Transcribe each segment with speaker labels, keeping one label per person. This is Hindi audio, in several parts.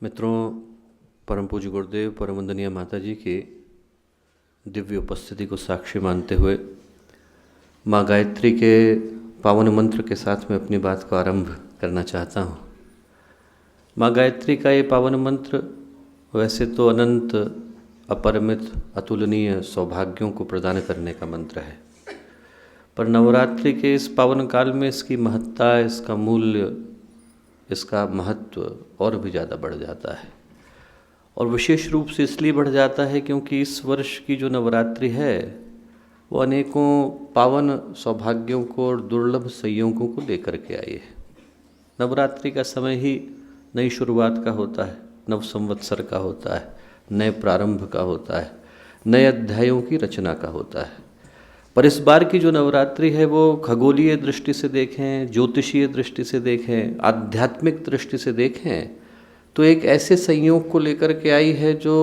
Speaker 1: मित्रों, परम पूज्य गुरुदेव परम वंदनीय माता जी की दिव्य उपस्थिति को साक्षी मानते हुए माँ गायत्री के पावन मंत्र के साथ मैं अपनी बात को आरंभ करना चाहता हूँ। माँ गायत्री का ये पावन मंत्र वैसे तो अनंत, अपरिमित, अतुलनीय सौभाग्यों को प्रदान करने का मंत्र है, पर नवरात्रि के इस पावन काल में इसकी महत्ता, इसका मूल्य, इसका महत्व और भी ज़्यादा बढ़ जाता है। और विशेष रूप से इसलिए बढ़ जाता है क्योंकि इस वर्ष की जो नवरात्रि है वो अनेकों पावन सौभाग्यों को और दुर्लभ संयोगों को लेकर के आई है। नवरात्रि का समय ही नई शुरुआत का होता है, नव संवत्सर का होता है, नए प्रारंभ का होता है, नए अध्यायों की रचना का होता है। पर इस बार की जो नवरात्रि है वो खगोलीय दृष्टि से देखें, ज्योतिषीय दृष्टि से देखें, आध्यात्मिक दृष्टि से देखें तो एक ऐसे संयोग को लेकर के आई है जो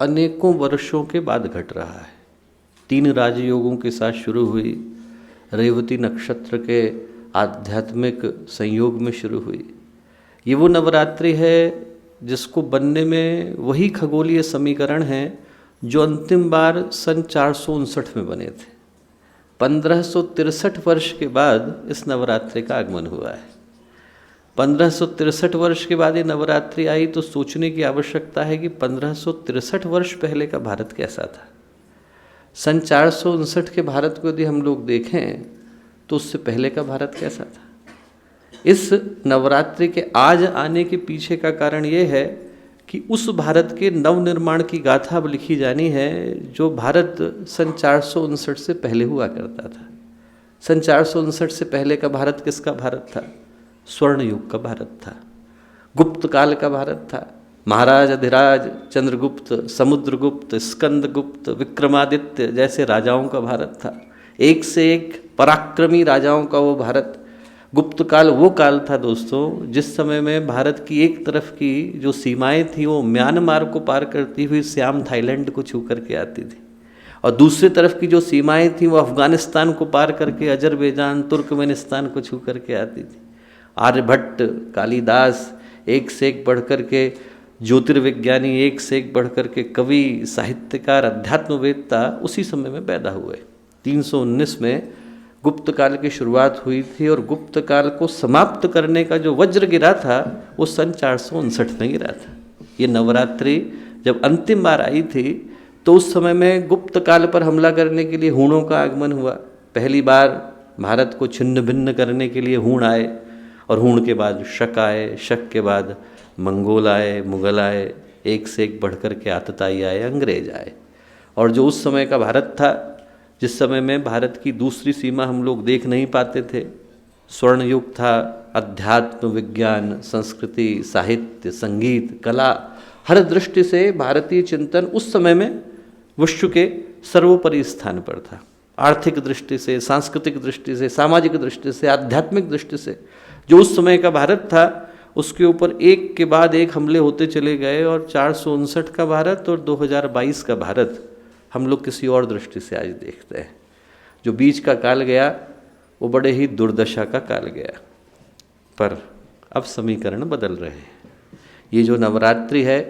Speaker 1: अनेकों वर्षों के बाद घट रहा है। 3 राजयोगों के साथ शुरू हुई, रेवती नक्षत्र के आध्यात्मिक संयोग में शुरू हुई। ये वो नवरात्रि है जिसको बनने में वही खगोलीय समीकरण हैं जो अंतिम बार सन 459 में बने थे। 1563 वर्ष के बाद इस नवरात्रि का आगमन हुआ है। 1563 वर्ष के बाद ये नवरात्रि आई तो सोचने की आवश्यकता है कि 1563 वर्ष पहले का भारत कैसा था। सन 459 के भारत को यदि हम लोग देखें तो उससे पहले का भारत कैसा था। इस नवरात्रि के आज आने के पीछे का कारण ये है कि उस भारत के नवनिर्माण की गाथा अब लिखी जानी है जो भारत सन 459 से पहले हुआ करता था। सन 459 से पहले का भारत किसका भारत था? स्वर्ण युग का भारत था, गुप्त काल का भारत था। महाराज अधिराज, चंद्रगुप्त, समुद्रगुप्त, स्कंदगुप्त, विक्रमादित्य जैसे राजाओं का भारत था। एक से एक पराक्रमी राजाओं का वो भारत। गुप्त काल वो काल था दोस्तों जिस समय में भारत की एक तरफ की जो सीमाएं थी वो म्यांमार को पार करती हुई श्याम थाईलैंड को छू करके आती थी, और दूसरी तरफ की जो सीमाएं थी वो अफगानिस्तान को पार करके अजरबैजान, तुर्कमेनिस्तान को छू करके आती थी। आर्यभट्ट, कालिदास, एक से एक बढ़ कर के ज्योतिर्विज्ञानी, एक से एक बढ़ कर के कवि, साहित्यकार, अध्यात्मवेत्ता उसी समय में पैदा हुए। 319 में गुप्त काल की शुरुआत हुई थी और गुप्त काल को समाप्त करने का जो वज्र गिरा था वो सन 459 में गिरा था। ये नवरात्रि जब अंतिम बार आई थी तो उस समय में गुप्त काल पर हमला करने के लिए हूणों का आगमन हुआ। पहली बार भारत को छिन्न भिन्न करने के लिए हूण आए, और हूण के बाद शक आए, शक के बाद मंगोल आए, मुगल आए, एक से एक बढ़ कर के आतताई आए, अंग्रेज आए। और जो उस समय का भारत था, जिस समय में भारत की दूसरी सीमा हम लोग देख नहीं पाते थे, स्वर्ण युग था। अध्यात्म, विज्ञान, संस्कृति, साहित्य, संगीत, कला, हर दृष्टि से भारतीय चिंतन उस समय में विश्व के सर्वोपरि स्थान पर था। आर्थिक दृष्टि से, सांस्कृतिक दृष्टि से, सामाजिक दृष्टि से, आध्यात्मिक दृष्टि से जो उस समय का भारत था उसके ऊपर एक के बाद एक हमले होते चले गए, और 459 का भारत और 2022 का भारत हम लोग किसी और दृष्टि से आज देखते हैं। जो बीच का काल गया वो बड़े ही दुर्दशा का काल गया, पर अब समीकरण बदल रहे हैं। ये जो नवरात्रि है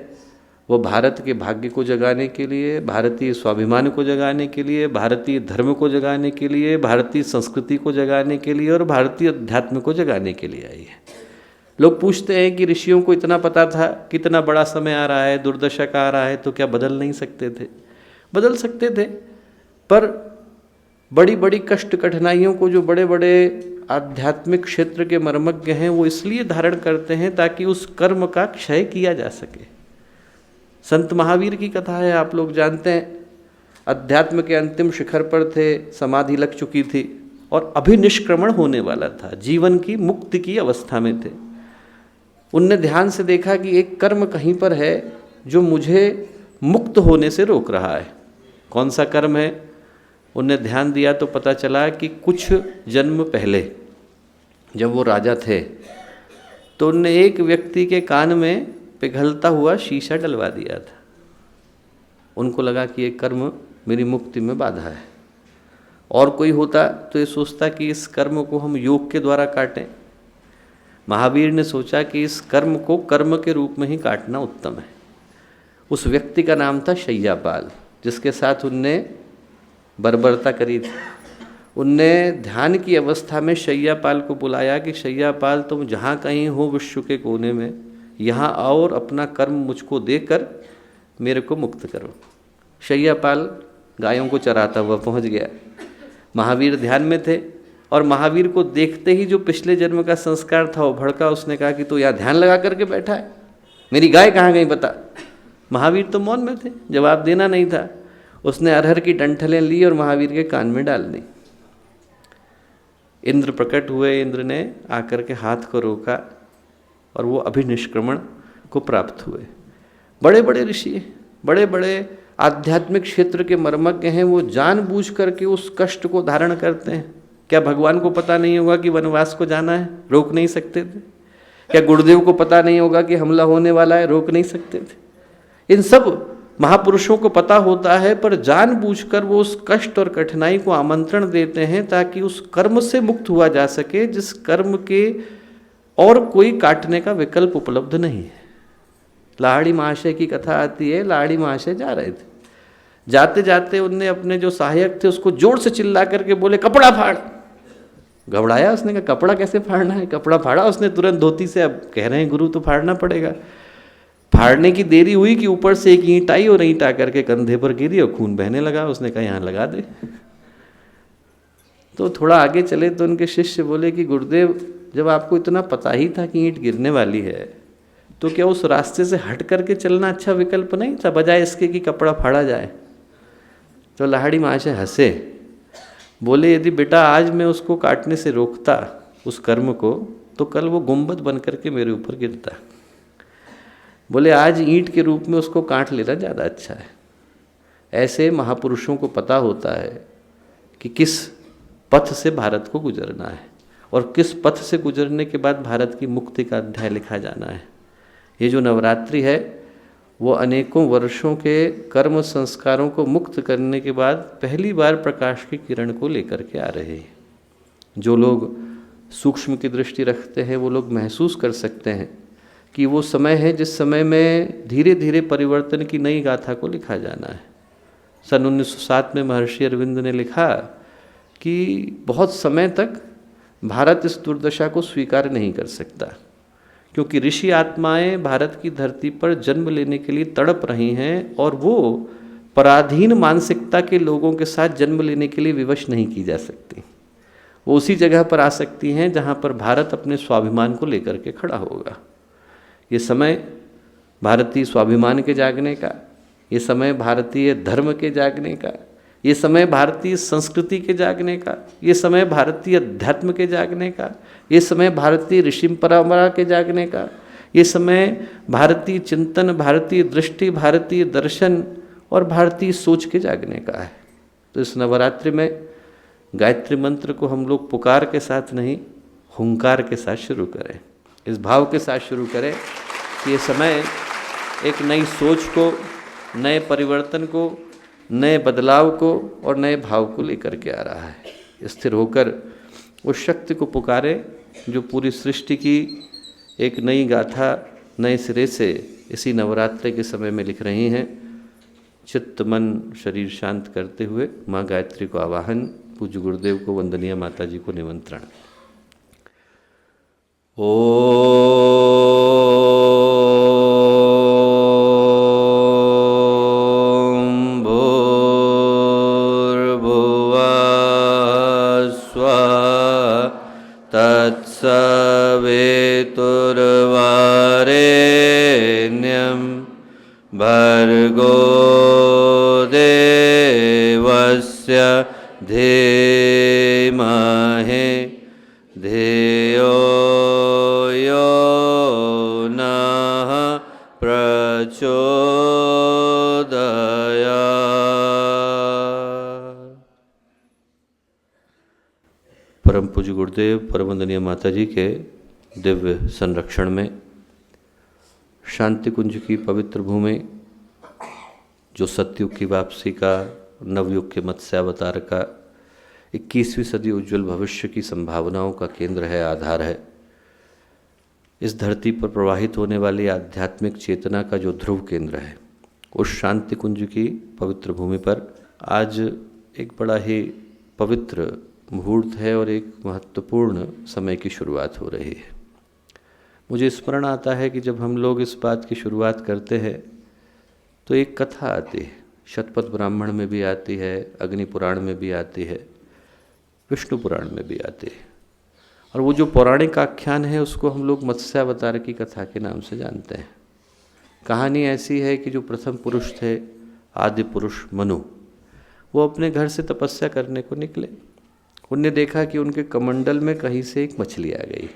Speaker 1: वो भारत के भाग्य को जगाने के लिए, भारतीय स्वाभिमान को जगाने के लिए, भारतीय धर्म को जगाने के लिए, भारतीय संस्कृति को जगाने के लिए और भारतीय अध्यात्म को जगाने के लिए आई है। लोग पूछते हैं कि ऋषियों को इतना पता था, कितना बड़ा समय आ रहा है, दुर्दशा का आ रहा है, तो क्या बदल नहीं सकते थे? बदल सकते थे, पर बड़ी बड़ी कष्ट कठिनाइयों को जो बड़े बड़े आध्यात्मिक क्षेत्र के मर्मज्ञ हैं वो इसलिए धारण करते हैं ताकि उस कर्म का क्षय किया जा सके। संत महावीर की कथा है, आप लोग जानते हैं। अध्यात्म के अंतिम शिखर पर थे, समाधि लग चुकी थी और अभिनिष्क्रमण होने वाला था, जीवन की मुक्ति की अवस्था में थे। उनने ध्यान से देखा कि एक कर्म कहीं पर है जो मुझे मुक्त होने से रोक रहा है। कौन सा कर्म है? उनने ध्यान दिया तो पता चला कि कुछ जन्म पहले जब वो राजा थे तो उनने एक व्यक्ति के कान में पिघलता हुआ शीशा डलवा दिया था। उनको लगा कि ये कर्म मेरी मुक्ति में बाधा है। और कोई होता तो ये सोचता कि इस कर्म को हम योग के द्वारा काटें, महावीर ने सोचा कि इस कर्म को कर्म के रूप में ही काटना उत्तम है। उस व्यक्ति का नाम था शय्यापाल, जिसके साथ उनने बर्बरता करी थी। उनने ध्यान की अवस्था में शय्यापाल को बुलाया कि शय्यापाल तुम जहाँ कहीं हो विश्व के कोने में, यहाँ आओ और अपना कर्म मुझको देकर मेरे को मुक्त करो। शय्यापाल गायों को चराता हुआ पहुँच गया। महावीर ध्यान में थे और महावीर को देखते ही जो पिछले जन्म का संस्कार था वो भड़का। उसने कहा कि तो यहाँ ध्यान लगा करके बैठा है, मेरी गाय कहाँ गई बता। महावीर तो मौन में थे, जवाब देना नहीं था। उसने अरहर की डंठलें ली और महावीर के कान में डाल दी। इंद्र प्रकट हुए। इंद्र ने आकर के हाथ को रोका और वो अभिनिष्क्रमण को प्राप्त हुए। बड़े बड़े ऋषि, बड़े बड़े आध्यात्मिक क्षेत्र के मर्मज्ञ हैं, वो जानबूझ करके उस कष्ट को धारण करते हैं। क्या भगवान को पता नहीं होगा कि वनवास को जाना है, रोक नहीं सकते थे? क्या गुरुदेव को पता नहीं होगा कि हमला होने वाला है, रोक नहीं सकते थे? इन सब महापुरुषों को पता होता है, पर जानबूझकर वो उस कष्ट और कठिनाई को आमंत्रण देते हैं ताकि उस कर्म से मुक्त हुआ जा सके जिस कर्म के और कोई काटने का विकल्प उपलब्ध नहीं है। लाहड़ी महाशय की कथा आती है। लाहड़ी महाशय जा रहे थे, जाते जाते उनने अपने जो सहायक थे उसको जोर से चिल्ला करके बोले कपड़ा फाड़। घबराया, उसने कहा कपड़ा कैसे फाड़ना है? कपड़ा फाड़ा उसने तुरंत धोती से। अब कह रहे हैं गुरु तो फाड़ना पड़ेगा। फाड़ने की देरी हुई कि ऊपर से एक ईंट आई और ईंट आकर के कंधे पर गिरी और खून बहने लगा। उसने कहा यहाँ लगा दे। तो थोड़ा आगे चले तो उनके शिष्य बोले कि गुरुदेव, जब आपको इतना पता ही था कि ईंट गिरने वाली है तो क्या उस रास्ते से हट करके चलना अच्छा विकल्प नहीं था, बजाय इसके कि कपड़ा फाड़ा जाए? तो लाहड़ी महाशय हंसे, बोले यदि बेटा आज मैं उसको काटने से रोकता उस कर्म को, तो कल वो गुंबद बन करके मेरे ऊपर गिरता। बोले आज ईंट के रूप में उसको काट लेना ज़्यादा अच्छा है। ऐसे महापुरुषों को पता होता है कि किस पथ से भारत को गुजरना है और किस पथ से गुजरने के बाद भारत की मुक्ति का अध्याय लिखा जाना है। ये जो नवरात्रि है वो अनेकों वर्षों के कर्म संस्कारों को मुक्त करने के बाद पहली बार प्रकाश की किरण को लेकर के आ रहे हैं। जो लोग सूक्ष्म की दृष्टि रखते हैं वो लोग महसूस कर सकते हैं कि वो समय है जिस समय में धीरे धीरे परिवर्तन की नई गाथा को लिखा जाना है। सन 1907 में महर्षि अरविंद ने लिखा कि बहुत समय तक भारत इस दुर्दशा को स्वीकार नहीं कर सकता, क्योंकि ऋषि आत्माएं भारत की धरती पर जन्म लेने के लिए तड़प रही हैं और वो पराधीन मानसिकता के लोगों के साथ जन्म लेने के लिए विवश नहीं की जा सकती। वो उसी जगह पर आ सकती हैं जहाँ पर भारत अपने स्वाभिमान को लेकर के खड़ा होगा। ये समय भारतीय स्वाभिमान के जागने का, ये समय भारतीय धर्म के जागने का, ये समय भारतीय संस्कृति के जागने का, ये समय भारतीय अध्यात्म के जागने का, ये समय भारतीय ऋषि परंपरा के जागने का, ये समय भारतीय चिंतन, भारतीय दृष्टि, भारतीय दर्शन और भारतीय सोच के जागने का है। तो इस नवरात्रि में गायत्री मंत्र को हम लोग पुकार के साथ नहीं, हुंकार के साथ शुरू करें, इस भाव के साथ शुरू करें कि ये समय एक नई सोच को, नए परिवर्तन को, नए बदलाव को और नए भाव को लेकर के आ रहा है। स्थिर होकर उस शक्ति को पुकारे जो पूरी सृष्टि की एक नई गाथा नए सिरे से इसी नवरात्रि के समय में लिख रही हैं। चित्त मन शरीर शांत करते हुए माँ गायत्री को आवाहन, पूज्य गुरुदेव को, वंदनीय माता जी को निमंत्रण।
Speaker 2: भर्गो देवस्य धीमहि धियो यो नः प्रचोदयात्।
Speaker 1: परम पूज्य गुरुदेव, परम वंदनीय माता जी के दिव्य संरक्षण में शांति कुंज की पवित्र भूमि, जो सतयुग की वापसी का, नवयुग के मत्स्य अवतार का, 21वीं सदी उज्जवल भविष्य की संभावनाओं का केंद्र है, आधार है, इस धरती पर प्रवाहित होने वाली आध्यात्मिक चेतना का जो ध्रुव केंद्र है, उस शांति कुंज की पवित्र भूमि पर आज एक बड़ा ही पवित्र मुहूर्त है और एक महत्वपूर्ण समय की शुरुआत हो रही है। मुझे स्मरण आता है कि जब हम लोग इस बात की शुरुआत करते हैं तो एक कथा आती है, शतपथ ब्राह्मण में भी आती है, अग्नि पुराण में भी आती है, विष्णु पुराण में भी आती है। और वो जो पौराणिक आख्यान है उसको हम लोग मत्स्यावतार की कथा के नाम से जानते हैं। कहानी ऐसी है कि जो प्रथम पुरुष थे, आदि पुरुष मनु, वो अपने घर से तपस्या करने को निकले। उनने देखा कि उनके कमंडल में कहीं से एक मछली आ गई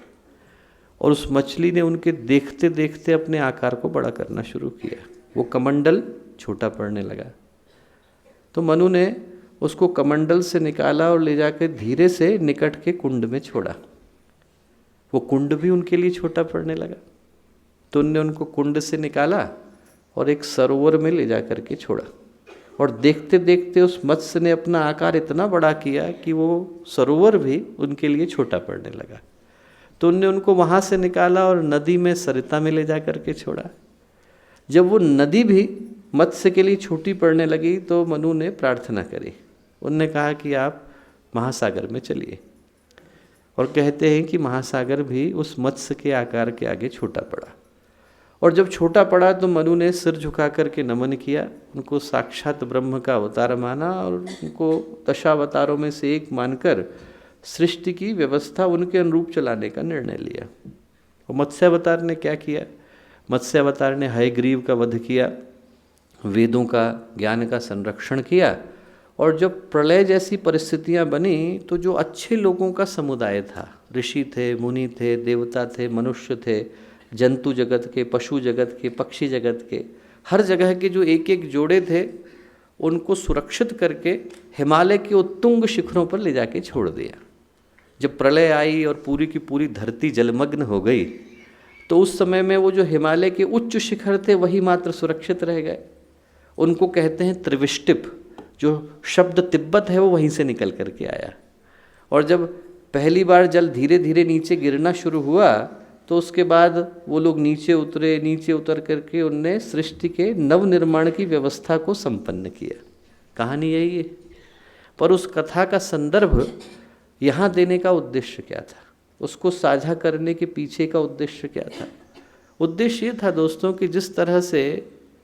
Speaker 1: और उस मछली ने उनके देखते देखते अपने आकार को बड़ा करना शुरू किया। वो कमंडल छोटा पड़ने लगा तो मनु ने उसको कमंडल से निकाला और ले जाकर धीरे से निकट के कुंड में छोड़ा। वो कुंड भी उनके लिए छोटा पड़ने लगा तो उनने उनको कुंड से निकाला और एक सरोवर में ले जा कर के छोड़ा। और देखते देखते उस मत्स्य ने अपना आकार इतना बड़ा किया कि वो सरोवर भी उनके लिए छोटा पड़ने लगा। तो उनने उनको वहाँ से निकाला और नदी में, सरिता में ले जा कर के छोड़ा। जब वो नदी भी मत्स्य के लिए छोटी पड़ने लगी तो मनु ने प्रार्थना करी। उनने कहा कि आप महासागर में चलिए। और कहते हैं कि महासागर भी उस मत्स्य के आकार के आगे छोटा पड़ा। और जब छोटा पड़ा तो मनु ने सिर झुका करके नमन किया, उनको साक्षात ब्रह्म का अवतार माना और उनको दशावतारों में से एक मानकर सृष्टि की व्यवस्था उनके अनुरूप चलाने का निर्णय लिया। और मत्स्यावतार ने क्या किया? मत्स्यावतार ने हयग्रीव का वध किया, वेदों का, ज्ञान का संरक्षण किया। और जब प्रलय जैसी परिस्थितियां बनी तो जो अच्छे लोगों का समुदाय था, ऋषि थे, मुनि थे, देवता थे, मनुष्य थे, जंतु जगत के, पशु जगत के, पक्षी जगत के, हर जगह के जो एक एक जोड़े थे, उनको सुरक्षित करके हिमालय के उत्तुंग शिखरों पर ले जाके छोड़ दिया। जब प्रलय आई और पूरी की पूरी धरती जलमग्न हो गई तो उस समय में वो जो हिमालय के उच्च शिखर थे वही मात्र सुरक्षित रह गए। उनको कहते हैं त्रिविष्टिप, जो शब्द तिब्बत है वो वहीं से निकल करके आया। और जब पहली बार जल धीरे धीरे नीचे गिरना शुरू हुआ तो उसके बाद वो लोग नीचे उतरे, नीचे उतर करके उनने सृष्टि के नवनिर्माण की व्यवस्था को संपन्न किया। कहानी यही है। पर उस कथा का संदर्भ यहाँ देने का उद्देश्य क्या था, उसको साझा करने के पीछे का उद्देश्य क्या था? उद्देश्य ये था दोस्तों कि जिस तरह से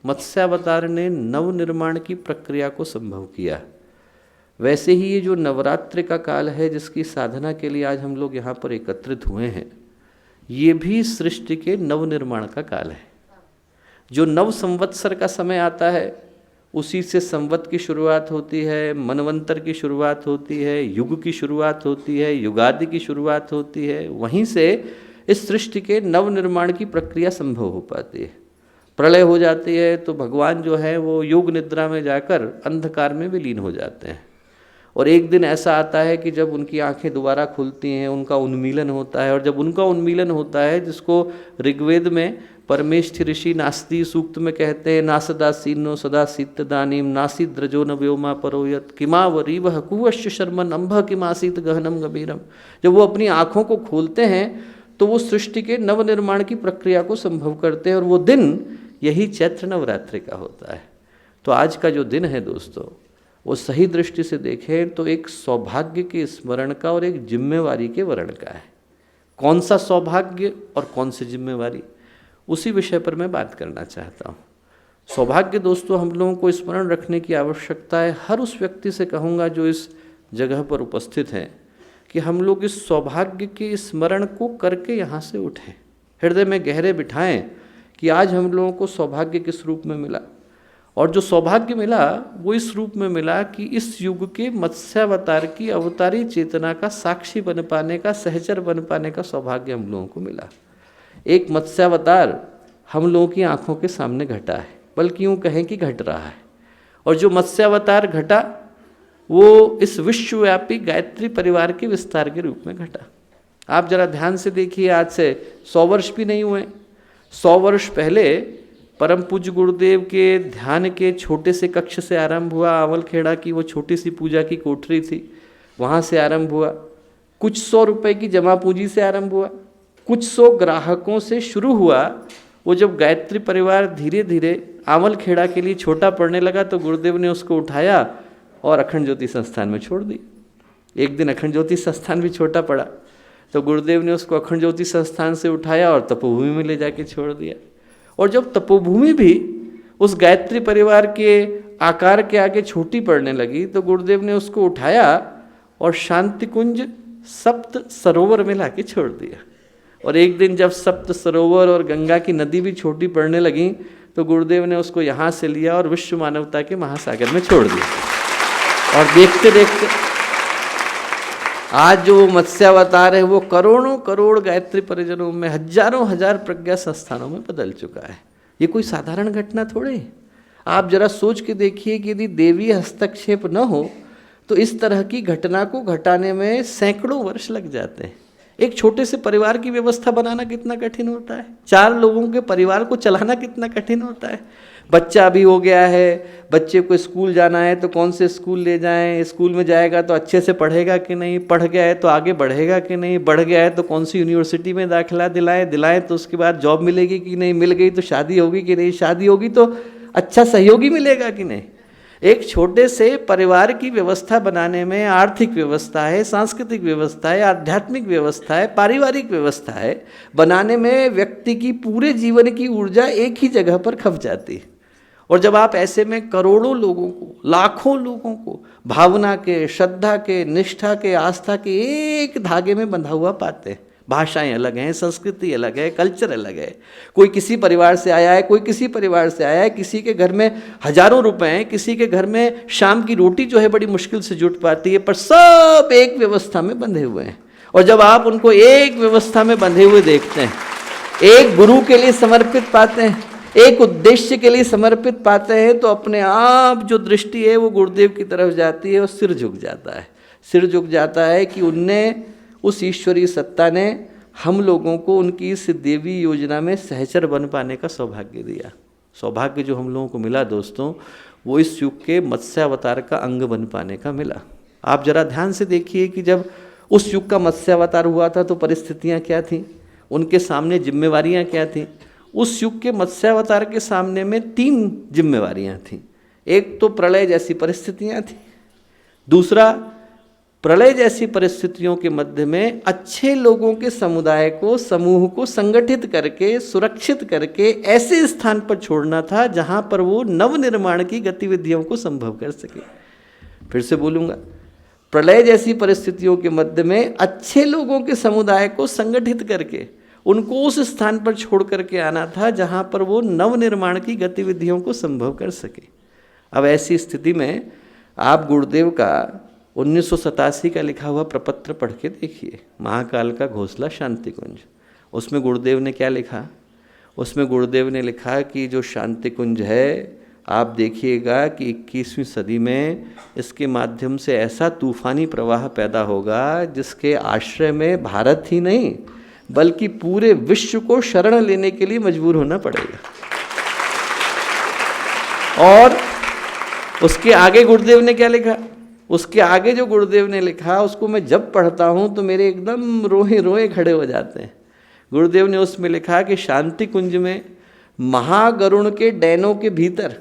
Speaker 1: मत्स्यावतार ने नवनिर्माण की प्रक्रिया को संभव किया, वैसे ही ये जो नवरात्रि का काल है जिसकी साधना के लिए आज हम लोग यहाँ पर एकत्रित हुए हैं, ये भी सृष्टि के नवनिर्माण का काल है। जो नव संवत्सर का समय आता है उसी से संवत की शुरुआत होती है, मनवंतर की शुरुआत होती है, युग की शुरुआत होती है, युगादि की शुरुआत होती है। वहीं से इस सृष्टि के नवनिर्माण की प्रक्रिया संभव हो पाती है। प्रलय हो जाती है तो भगवान जो है वो योग निद्रा में जाकर अंधकार में विलीन हो जाते हैं। और एक दिन ऐसा आता है कि जब उनकी आंखें दोबारा खुलती हैं, उनका उन्मीलन होता है। और जब उनका उन्मीलन होता है, जिसको ऋग्वेद में परमेष्ठि ऋषि नास्ति सूक्त में कहते हैं, नासदासीनो सदा सीतदानीम नासीद्रजो न व्योमा परोयत किमावरीव कुवश्य शर्मन अंभ किमासीत गहनम गंभीरम। जब वो अपनी आँखों को खोलते हैं तो वो सृष्टि के नवनिर्माण की प्रक्रिया को संभव करते हैं। और वो दिन यही चैत्र नवरात्रि का होता है। तो आज का जो दिन है दोस्तों, वो सही दृष्टि से देखें तो एक सौभाग्य के स्मरण का और एक जिम्मेवारी के वर्ण का है। कौन सा सौभाग्य और कौन सी जिम्मेवारी, उसी विषय पर मैं बात करना चाहता हूँ। सौभाग्य दोस्तों हम लोगों को स्मरण रखने की आवश्यकता है। हर उस व्यक्ति से कहूँगा जो इस जगह पर उपस्थित हैं कि हम लोग इस सौभाग्य के स्मरण को करके यहाँ से उठें, हृदय में गहरे बिठाएं कि आज हम लोगों को सौभाग्य किस रूप में मिला। और जो सौभाग्य मिला वो इस रूप में मिला कि इस युग के मत्स्यावतार की अवतारी चेतना का साक्षी बन पाने का, सहचर बन पाने का सौभाग्य हम लोगों को मिला। एक मत्स्यावतार हम लोगों की आंखों के सामने घटा है, बल्कि यूँ कहें कि घट रहा है। और जो मत्स्यावतार घटा वो इस विश्वव्यापी गायत्री परिवार के विस्तार के रूप में घटा। आप जरा ध्यान से देखिए, आज से 100 वर्ष भी नहीं हुए। 100 वर्ष पहले परम पूज्य गुरुदेव के ध्यान के छोटे से कक्ष से आरंभ हुआ। आवलखेड़ा की वो छोटी सी पूजा की कोठरी थी, वहाँ से आरंभ हुआ। कुछ 100 रुपए की जमा पूंजी से आरंभ हुआ। कुछ 100 ग्राहकों से शुरू हुआ। वो जब गायत्री परिवार धीरे धीरे आमल खेड़ा के लिए छोटा पड़ने लगा तो गुरुदेव ने उसको उठाया और अखंड ज्योति संस्थान में छोड़ दी। एक दिन अखंड ज्योति संस्थान भी छोटा पड़ा तो गुरुदेव ने उसको अखंड ज्योति संस्थान से उठाया और तपोभूमि में ले जाके छोड़ दिया। और जब तपोभूमि भी उस गायत्री परिवार के आकार के आगे छोटी पड़ने लगी तो गुरुदेव ने उसको उठाया और शांति कुंज सप्त सरोवर में लाके छोड़ दिया। और एक दिन जब सप्त सरोवर और गंगा की नदी भी छोटी पड़ने लगी तो गुरुदेव ने उसको यहाँ से लिया और विश्व मानवता के महासागर में छोड़ दिया। और देखते देखते आज जो मत्स्यावतार है वो करोड़ों करोड़ गायत्री परिजनों में, हजारों हजार प्रज्ञा संस्थानों में बदल चुका है। ये कोई साधारण घटना थोड़ी। आप जरा सोच के देखिए कि यदि देवी हस्तक्षेप न हो तो इस तरह की घटना को घटाने में सैकड़ों वर्ष लग जाते हैं। एक छोटे से परिवार की व्यवस्था बनाना कितना कठिन होता है, 4 लोगों के परिवार को चलाना कितना कठिन होता है। बच्चा भी हो गया है, बच्चे को स्कूल जाना है तो कौन से स्कूल ले जाएं, स्कूल में जाएगा तो अच्छे से पढ़ेगा कि नहीं, पढ़ गया है तो आगे बढ़ेगा कि नहीं, बढ़ गया है तो कौन सी यूनिवर्सिटी में दाखिला दिलाएं तो उसके बाद जॉब मिलेगी कि नहीं, मिल गई तो शादी होगी कि नहीं, शादी होगी तो अच्छा सहयोगी मिलेगा कि नहीं। एक छोटे से परिवार की व्यवस्था बनाने में आर्थिक व्यवस्था है, सांस्कृतिक व्यवस्था है, आध्यात्मिक व्यवस्था है, पारिवारिक व्यवस्था है, बनाने में व्यक्ति की पूरे जीवन की ऊर्जा एक ही जगह पर खप जाती है। और जब आप ऐसे में करोड़ों लोगों को, लाखों लोगों को भावना के, श्रद्धा के, निष्ठा के, आस्था के एक धागे में बंधा हुआ पाते हैं। भाषाएं अलग हैं, संस्कृति अलग है, कल्चर अलग है। कोई किसी परिवार से आया है, कोई किसी परिवार से आया है, किसी के घर में हजारों रुपए हैं, किसी के घर में शाम की रोटी जो है बड़ी मुश्किल से जुट पाती है, पर सब एक व्यवस्था में बंधे हुए हैं। और जब आप उनको एक व्यवस्था में बंधे हुए देखते हैं, एक गुरु के लिए समर्पित पाते हैं, एक उद्देश्य के लिए समर्पित पाते हैं, तो अपने आप जो दृष्टि है वो गुरुदेव की तरफ जाती है और सिर झुक जाता है। सिर झुक जाता है कि उनने, उस ईश्वरीय सत्ता ने हम लोगों को उनकी इस देवी योजना में सहचर बन पाने का सौभाग्य दिया। सौभाग्य जो हम लोगों को मिला दोस्तों, वो इस युग के मत्स्यावतार का अंग बन पाने का मिला। आप जरा ध्यान से देखिए कि जब उस युग का मत्स्यावतार हुआ था तो परिस्थितियाँ क्या थीं, उनके सामने जिम्मेवारियाँ क्या थीं। उस युग के मत्स्यावतार के सामने में 3 जिम्मेवारियाँ थीं। एक तो प्रलय जैसी परिस्थितियाँ थीं, दूसरा प्रलय जैसी परिस्थितियों के मध्य में अच्छे लोगों के समुदाय को, समूह को संगठित करके, सुरक्षित करके ऐसे स्थान पर छोड़ना था जहां पर वो नवनिर्माण की गतिविधियों को संभव कर सके। फिर से बोलूँगा, प्रलय जैसी परिस्थितियों के मध्य में अच्छे लोगों के समुदाय को संगठित करके उनको उस स्थान पर छोड़ करके आना था जहाँ पर वो नवनिर्माण की गतिविधियों को संभव कर सके। अब ऐसी स्थिति में आप गुरुदेव का 1987 का लिखा हुआ प्रपत्र पढ़ के देखिए, महाकाल का घोंसला शांति कुंज। उसमें गुरुदेव ने क्या लिखा? उसमें गुरुदेव ने लिखा कि जो शांति कुंज है, आप देखिएगा कि 21वीं सदी में इसके माध्यम से ऐसा तूफानी प्रवाह पैदा होगा जिसके आश्रय में भारत ही नहीं बल्कि पूरे विश्व को शरण लेने के लिए मजबूर होना पड़ेगा। और उसके आगे गुरुदेव ने क्या लिखा? उसके आगे जो गुरुदेव ने लिखा उसको मैं जब पढ़ता हूँ तो मेरे एकदम रोए रोए खड़े हो जाते हैं। गुरुदेव ने उसमें लिखा कि शांति कुंज में महागरुण के डैनों के भीतर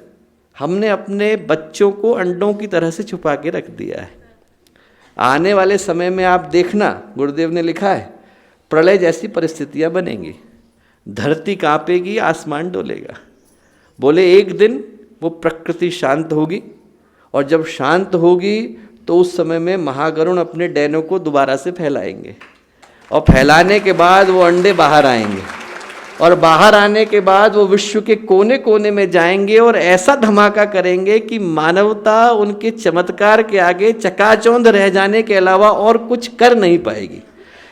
Speaker 1: हमने अपने बच्चों को अंडों की तरह से छुपा के रख दिया है। आने वाले समय में आप देखना, गुरुदेव ने लिखा है, प्रलय जैसी परिस्थितियां बनेंगी, धरती कांपेगी, आसमान डोलेगा। बोले एक दिन वो प्रकृति शांत होगी और जब शांत होगी तो उस समय में महागरुण अपने डैनों को दोबारा से फैलाएंगे और फैलाने के बाद वो अंडे बाहर आएंगे और बाहर आने के बाद वो विश्व के कोने कोने में जाएंगे और ऐसा धमाका करेंगे कि मानवता उनके चमत्कार के आगे चकाचौंध रह जाने के अलावा और कुछ कर नहीं पाएगी।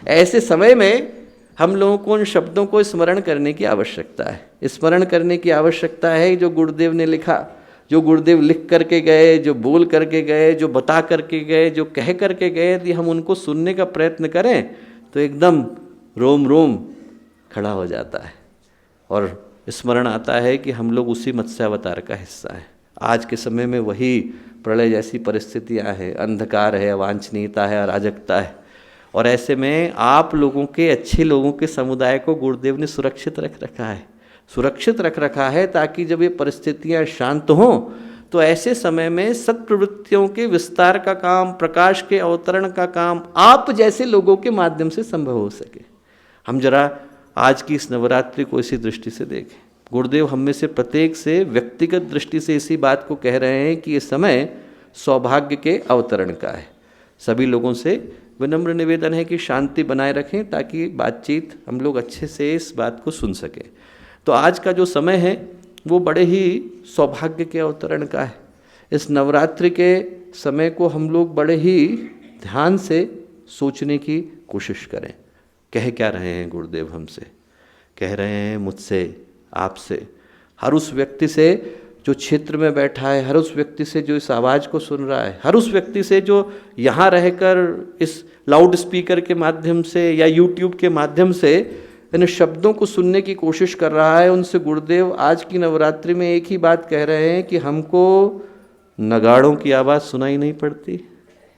Speaker 1: ऐसे समय में हम लोगों को उन शब्दों को स्मरण करने की आवश्यकता है। स्मरण करने की आवश्यकता है जो गुरुदेव ने लिखा, जो गुरुदेव लिख करके गए, जो बोल करके गए, जो बता करके गए, जो कह करके गए, यदि हम उनको सुनने का प्रयत्न करें तो एकदम रोम रोम खड़ा हो जाता है और स्मरण आता है कि हम लोग उसी मत्स्यावतार का हिस्सा हैं। आज के समय में वही प्रलय जैसी परिस्थितियां हैं, अंधकार है, अवांछनीयता है, अराजकता है। और ऐसे में आप लोगों के, अच्छे लोगों के समुदाय को गुरुदेव ने सुरक्षित रख रखा है, सुरक्षित रख रखा है, ताकि जब ये परिस्थितियां शांत हों तो ऐसे समय में सत्प्रवृत्तियों के विस्तार का काम, प्रकाश के अवतरण का काम आप जैसे लोगों के माध्यम से संभव हो सके। हम जरा आज की इस नवरात्रि को इसी दृष्टि से देखें। गुरुदेव हम में से प्रत्येक से व्यक्तिगत दृष्टि से इसी बात को कह रहे हैं कि ये समय सौभाग्य के अवतरण का है। सभी लोगों से विनम्र निवेदन है कि शांति बनाए रखें, ताकि बातचीत हम लोग अच्छे से इस बात को सुन सकें। तो आज का जो समय है वो बड़े ही सौभाग्य के अवतरण का है। इस नवरात्रि के समय को हम लोग बड़े ही ध्यान से सोचने की कोशिश करें। कह क्या रहे हैं गुरुदेव हमसे? कह रहे हैं मुझसे, आपसे, हर उस व्यक्ति से जो क्षेत्र में बैठा है, हर उस व्यक्ति से जो इस आवाज़ को सुन रहा है, हर उस व्यक्ति से जो यहाँ रहकर इस लाउड स्पीकर के माध्यम से या यूट्यूब के माध्यम से इन शब्दों को सुनने की कोशिश कर रहा है, उनसे गुरुदेव आज की नवरात्रि में एक ही बात कह रहे हैं कि हमको नगाड़ों की आवाज़ सुनाई नहीं पड़ती,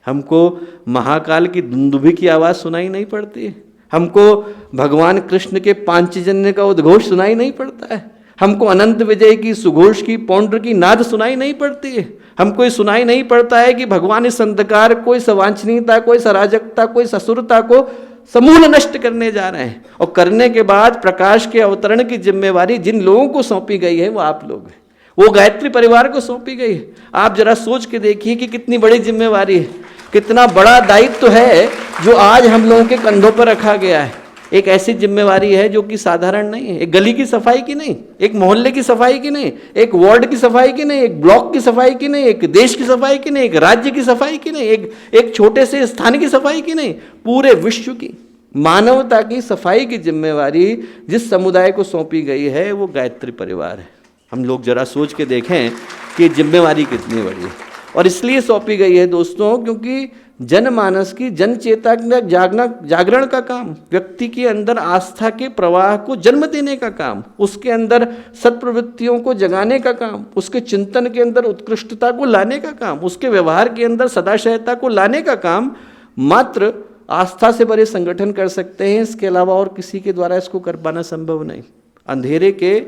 Speaker 1: हमको महाकाल की दुंदुभी की आवाज़ सुनाई नहीं पड़ती, हमको भगवान कृष्ण के पांचजन्य का उद्घोष सुनाई नहीं पड़ता है, हमको अनंत विजय की, सुघोष की, पौंड्र की नाद सुनाई नहीं पड़ती है, हमको ये सुनाई नहीं पड़ता है कि भगवान इस अंधकार को, इस अवांछनीयता को, इस अराजकता को, इस असुरता को समूल नष्ट करने जा रहे हैं। और करने के बाद प्रकाश के अवतरण की जिम्मेवारी जिन लोगों को सौंपी गई है वो आप लोग हैं, वो गायत्री परिवार को सौंपी गई है। आप जरा सोच के देखिए कि कितनी बड़ी जिम्मेवारी है, कितना बड़ा दायित्व है जो आज हम लोगों के कंधों पर रखा गया है। एक ऐसी जिम्मेवारी है जो कि साधारण नहीं है। एक गली की सफाई की नहीं, एक मोहल्ले की सफाई की नहीं, एक वार्ड की सफाई की नहीं, एक ब्लॉक की सफाई की नहीं, एक देश की सफाई की नहीं, एक राज्य की सफाई की नहीं, एक छोटे से स्थान की सफाई की नहीं, पूरे विश्व की मानवता की सफाई की जिम्मेवारी जिस समुदाय को सौंपी गई है वो गायत्री परिवार है। हम लोग जरा सोच के देखें कि जिम्मेवारी कितनी बड़ी है। और इसलिए सौंपी गई है दोस्तों, क्योंकि जनमानस की जनचेतना जागरण का काम, व्यक्ति के अंदर आस्था के प्रवाह को जन्म देने का काम, उसके अंदर सत्प्रवृत्तियों को जगाने का काम, उसके चिंतन के अंदर उत्कृष्टता को लाने का काम, उसके व्यवहार के अंदर सदाशयता को लाने का काम मात्र आस्था से भरे संगठन कर सकते हैं। इसके अलावा और किसी के द्वारा इसको कर पाना संभव नहीं। अंधेरे के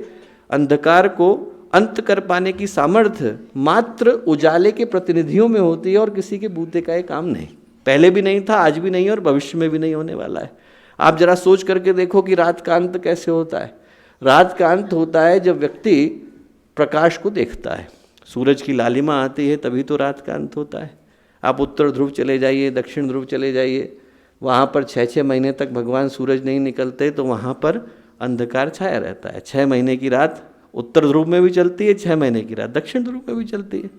Speaker 1: अंधकार को अंत कर पाने की सामर्थ्य मात्र उजाले के प्रतिनिधियों में होती है और किसी के बूते का ये काम नहीं। पहले भी नहीं था, आज भी नहीं और भविष्य में भी नहीं होने वाला है। आप जरा सोच करके देखो कि रात का अंत कैसे होता है। रात का अंत होता है जब व्यक्ति प्रकाश को देखता है, सूरज की लालिमा आती है, तभी तो रात का अंत होता है। आप उत्तर ध्रुव चले जाइए, दक्षिण ध्रुव चले जाइए, वहाँ पर 6-6 महीने तक भगवान सूरज नहीं निकलते तो वहाँ पर अंधकार छाया रहता है। 6 महीने की रात उत्तर ध्रुव में भी चलती है, 6 महीने की रात दक्षिण ध्रुव में भी चलती है।